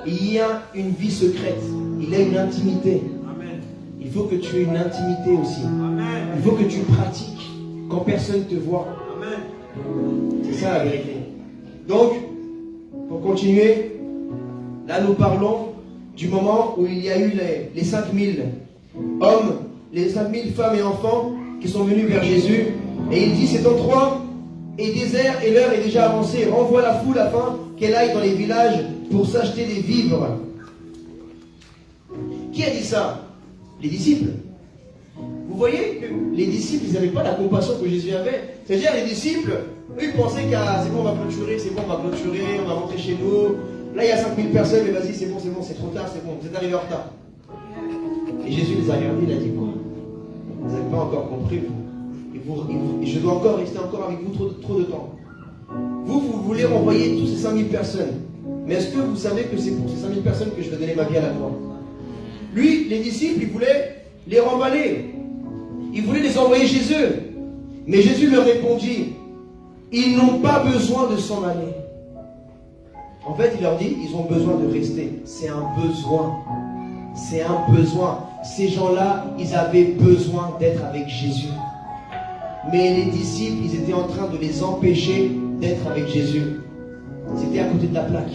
Il y a une vie secrète. Il a une intimité. Amen. Il faut que tu aies une intimité aussi. Amen. Il faut que tu pratiques quand personne ne te voit. Amen. C'est ça la vérité. Donc, pour continuer, là nous parlons du moment où il y a eu les 5000 hommes, les 5000 femmes et enfants qui sont venus vers Jésus. Et il dit, cet endroit est désert et l'heure est déjà avancée. Renvoie la foule afin qu'elle aille dans les villages pour s'acheter des vivres. Qui a dit ça? Les disciples. Vous voyez que les disciples, ils n'avaient pas la compassion que Jésus avait. C'est-à-dire, les disciples, eux, ils pensaient que c'est bon, on va clôturer, c'est bon, on va clôturer, on va rentrer chez nous. Là, il y a 5000 personnes, mais vas-y, c'est bon, c'est trop tard, c'est bon, vous êtes arrivés en retard. Et Jésus les a regardés, il a dit quoi? Vous n'avez pas encore compris, vous. Et je dois encore rester encore avec vous trop de temps. Vous voulez renvoyer tous ces 5000 personnes. Mais est-ce que vous savez que c'est pour ces 5000 personnes que je vais donner ma vie à la croix? Lui, les disciples, ils voulaient les remballer. Ils voulaient les envoyer chez eux. Mais Jésus leur répondit, ils n'ont pas besoin de s'en aller. En fait, il leur dit, ils ont besoin de rester. C'est un besoin. C'est un besoin. Ces gens-là, ils avaient besoin d'être avec Jésus. Mais les disciples, ils étaient en train de les empêcher d'être avec Jésus. C'était à côté de la plaque.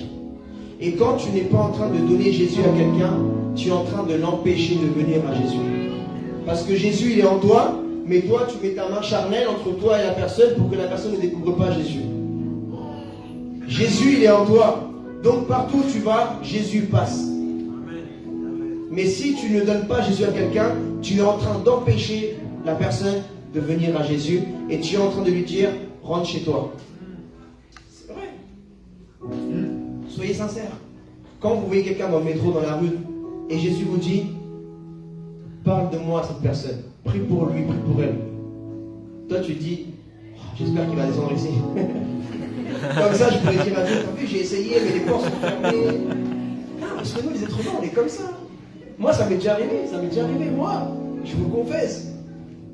Et quand tu n'es pas en train de donner Jésus à quelqu'un, tu es en train de l'empêcher de venir à Jésus. Parce que Jésus, il est en toi, mais toi, tu mets ta main charnelle entre toi et la personne pour que la personne ne découvre pas Jésus. Jésus, il est en toi. Donc partout où tu vas, Jésus passe. Mais si tu ne donnes pas Jésus à quelqu'un, tu es en train d'empêcher la personne de venir à Jésus et tu es en train de lui dire, rentre chez toi. C'est vrai. Soyez sincères. Quand vous voyez quelqu'un dans le métro, dans la rue, et Jésus vous dit, parle de moi à cette personne, prie pour lui, prie pour elle. Toi tu dis, oh, j'espère qu'il va descendre ici. Comme ça je pourrais dire à Dieu, t'as vu, j'ai essayé mais les portes sont fermées. Non, parce que nous les êtres humains on est comme ça. Moi ça m'est déjà arrivé, moi, je vous confesse.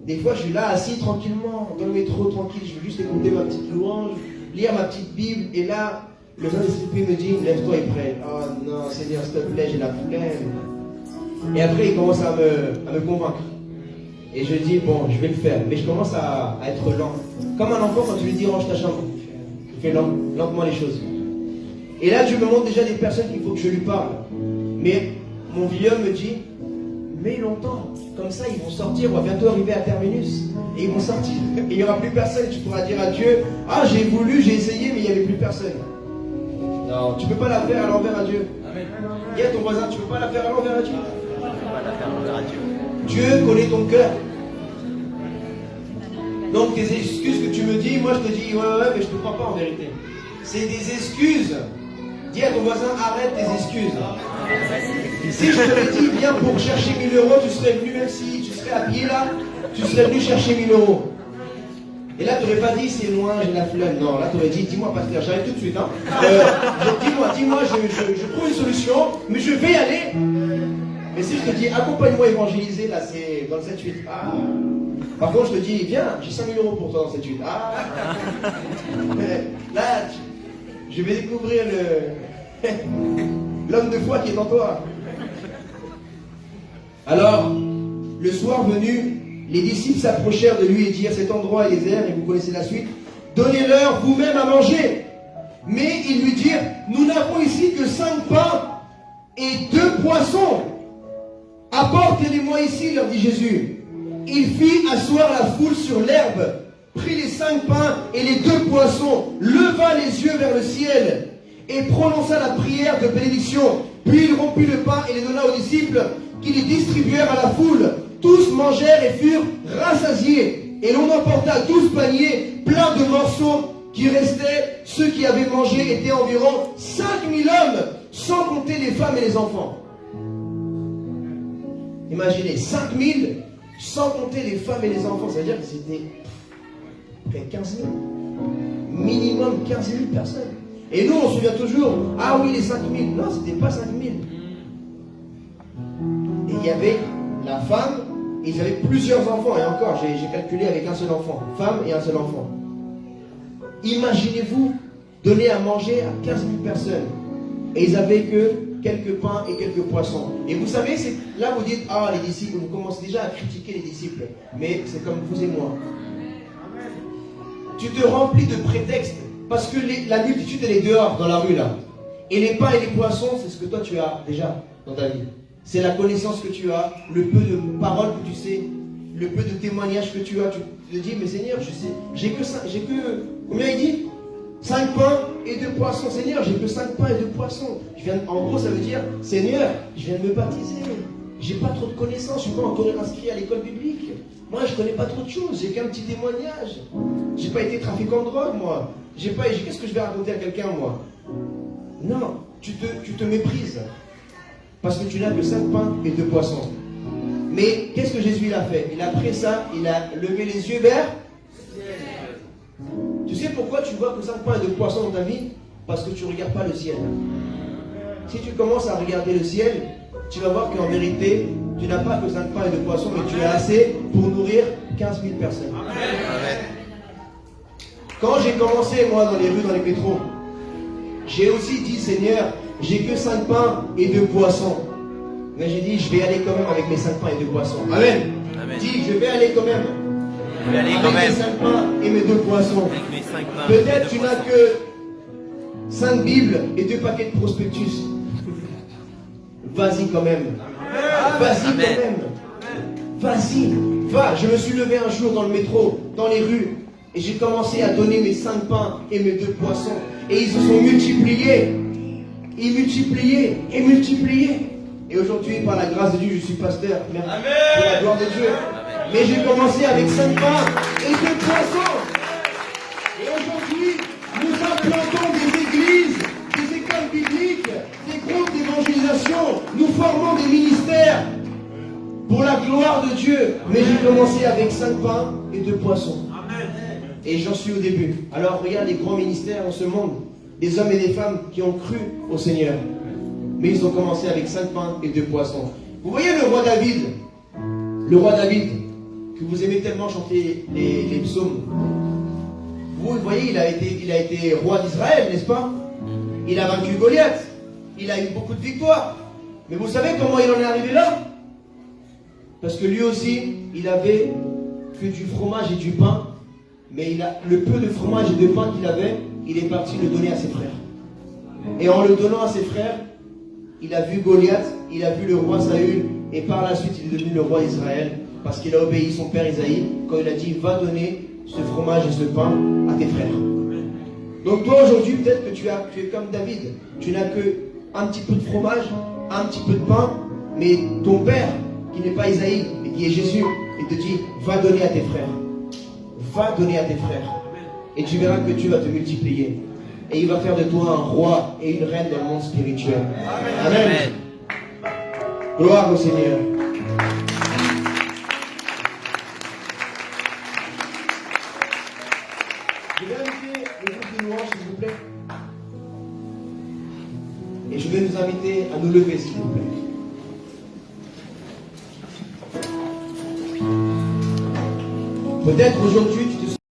Des fois je suis là assis tranquillement, dans le métro tranquille, je veux juste écouter ma petite louange, lire ma petite Bible, et là, le Saint-Esprit me dit, lève-toi et prie. Oh non, Seigneur, s'il te plaît, j'ai la flemme. Et après, il commence à me convaincre. Et je dis, bon, je vais le faire. Mais je commence à être lent. Comme un enfant, quand tu lui dis, range ta chambre. Je fais lentement les choses. Et là, Dieu me montre déjà des personnes qu'il faut que je lui parle. Mais mon vieux me dit, mais longtemps. Comme ça, ils vont sortir. On va bientôt arriver à Terminus. Et ils vont sortir. Et il n'y aura plus personne. Tu pourras dire à Dieu, ah, j'ai voulu, j'ai essayé, mais il n'y avait plus personne. Non, tu ne peux pas la faire à l'envers à Dieu. Dis à ton voisin, tu ne peux pas la faire à l'envers à Dieu. Dieu connaît ton cœur. Donc tes excuses que tu me dis, moi je te dis ouais, mais je ne te crois pas en vérité. C'est des excuses. Dis à ton voisin, arrête tes excuses. Si je t'aurais dit viens pour chercher 1000 euros, tu serais venu, même si tu serais à pied là, tu serais venu chercher 1000 euros. Et là tu n'aurais pas dit c'est loin, j'ai la flemme. Non, là tu aurais dit dis-moi pasteur, j'arrive tout de suite. Hein. Dis-moi, je trouve une solution, mais je vais y aller. Mais si je te dis accompagne-moi évangéliser, là c'est dans le 7-8. Ah. Par contre je te dis viens, j'ai 5000 euros pour toi dans le 7-8. Ah. Là, je vais découvrir l'homme de foi qui est en toi. Alors, le soir venu, les disciples s'approchèrent de lui et dirent, cet endroit est désert, et vous connaissez la suite, donnez-leur vous-même à manger. Mais ils lui dirent, nous n'avons ici que 5 pains et 2 poissons. Apportez-les-moi ici, leur dit Jésus. Il fit asseoir la foule sur l'herbe, prit les 5 pains et les 2 poissons, leva les yeux vers le ciel et prononça la prière de bénédiction. Puis il rompit le pain et les donna aux disciples qui les distribuèrent à la foule. Tous mangèrent et furent rassasiés. Et l'on emporta 12 paniers pleins de morceaux qui restaient. Ceux qui avaient mangé étaient environ 5000 hommes, sans compter les femmes et les enfants. Imaginez, 5000, sans compter les femmes et les enfants. Ça veut dire que c'était près de 15 000. Minimum 15 000 personnes. Et nous, on se souvient toujours, ah oui, les 5000. Non, c'était pas 5000. Et il y avait la femme, et ils avaient plusieurs enfants. Et encore, j'ai calculé avec un seul enfant. Femme et un seul enfant. Imaginez-vous donner à manger à 15 000 personnes. Et ils n'avaient que quelques pains et quelques poissons. Et vous savez, là vous dites, ah les disciples, vous commencez déjà à critiquer les disciples. Mais c'est comme vous et moi. Tu te remplis de prétextes. Parce que la multitude, elle est dehors, dans la rue là. Et les pains et les poissons, c'est ce que toi tu as déjà dans ta vie. C'est la connaissance que tu as, le peu de paroles que tu sais, le peu de témoignages que tu as. Tu te dis, mais Seigneur, je sais, j'ai que, combien il dit 5 pains et 2 poissons. Seigneur, j'ai que 5 pains et 2 poissons. En gros, ça veut dire, Seigneur, je viens de me baptiser. J'ai pas trop de connaissances, je suis pas encore inscrit à l'école biblique. Moi, je connais pas trop de choses, j'ai qu'un petit témoignage. J'ai pas été trafiquant de drogue, moi. Qu'est-ce que je vais raconter à quelqu'un, moi? Non, tu te méprises. Parce que tu n'as que 5 pains et 2 poissons. Mais qu'est-ce que Jésus il a fait? Il a pris ça, il a levé les yeux vers. Tu sais pourquoi tu vois que 5 pains et 2 poissons dans ta vie? Parce que tu ne regardes pas le ciel. Si tu commences à regarder le ciel, tu vas voir qu'en vérité, tu n'as pas que 5 pains et 2 poissons, mais tu as assez pour nourrir 15 000 personnes. Amen. Quand j'ai commencé, moi, dans les rues, dans les métros, j'ai aussi dit, Seigneur, j'ai que 5 pains et 2 poissons. Mais j'ai dit, je vais aller quand même avec mes 5 pains et 2 poissons. Amen. Amen. Dis, je vais aller quand même. Je vais aller avec mes 5 pains et mes 2 poissons. Peut-être tu n'as que 5 Bibles et 2 paquets de prospectus. Vas-y quand même. Vas-y quand même. Vas-y. Va, je me suis levé un jour dans le métro, dans les rues, et j'ai commencé à donner mes 5 pains et mes 2 poissons. Et ils se sont multipliés. Et multipliés, et multipliés. Et aujourd'hui, par la grâce de Dieu, je suis pasteur. Merci pour la gloire de Dieu. Mais j'ai commencé avec 5 pains et 2 poissons. Et aujourd'hui, nous implantons des églises, des écoles bibliques, des groupes d'évangélisation. Nous formons des ministères pour la gloire de Dieu. Mais j'ai commencé avec 5 pains et 2 poissons. Et j'en suis au début. Alors regarde les grands ministères en ce monde. Des hommes et des femmes qui ont cru au Seigneur. Mais ils ont commencé avec 5 pains et 2 poissons. Vous voyez le roi David. Le roi David, que vous aimez tellement chanter les psaumes. Vous voyez, il a été roi d'Israël, n'est-ce pas? Il a vaincu Goliath. Il a eu beaucoup de victoires. Mais vous savez comment il en est arrivé là? Parce que lui aussi, il avait que du fromage et du pain. Mais le peu de fromage et de pain qu'il avait, il est parti le donner à ses frères. Et en le donnant à ses frères, il a vu Goliath, il a vu le roi Saül, et par la suite il est devenu le roi d'Israël, parce qu'il a obéi son père Isaïe, quand il a dit, va donner ce fromage et ce pain à tes frères. Donc toi aujourd'hui, peut-être que tu es comme David, tu n'as que un petit peu de fromage, un petit peu de pain, mais ton père, qui n'est pas Isaïe, mais qui est Jésus, il te dit, va donner à tes frères. Va donner à tes frères. Et tu verras que Dieu va te multiplier. Et il va faire de toi un roi et une reine dans le monde spirituel. Amen. Amen. Gloire au Seigneur. Je vais inviter le groupe de louange, s'il vous plaît. Et je vais nous inviter à nous lever, s'il vous plaît. Peut-être aujourd'hui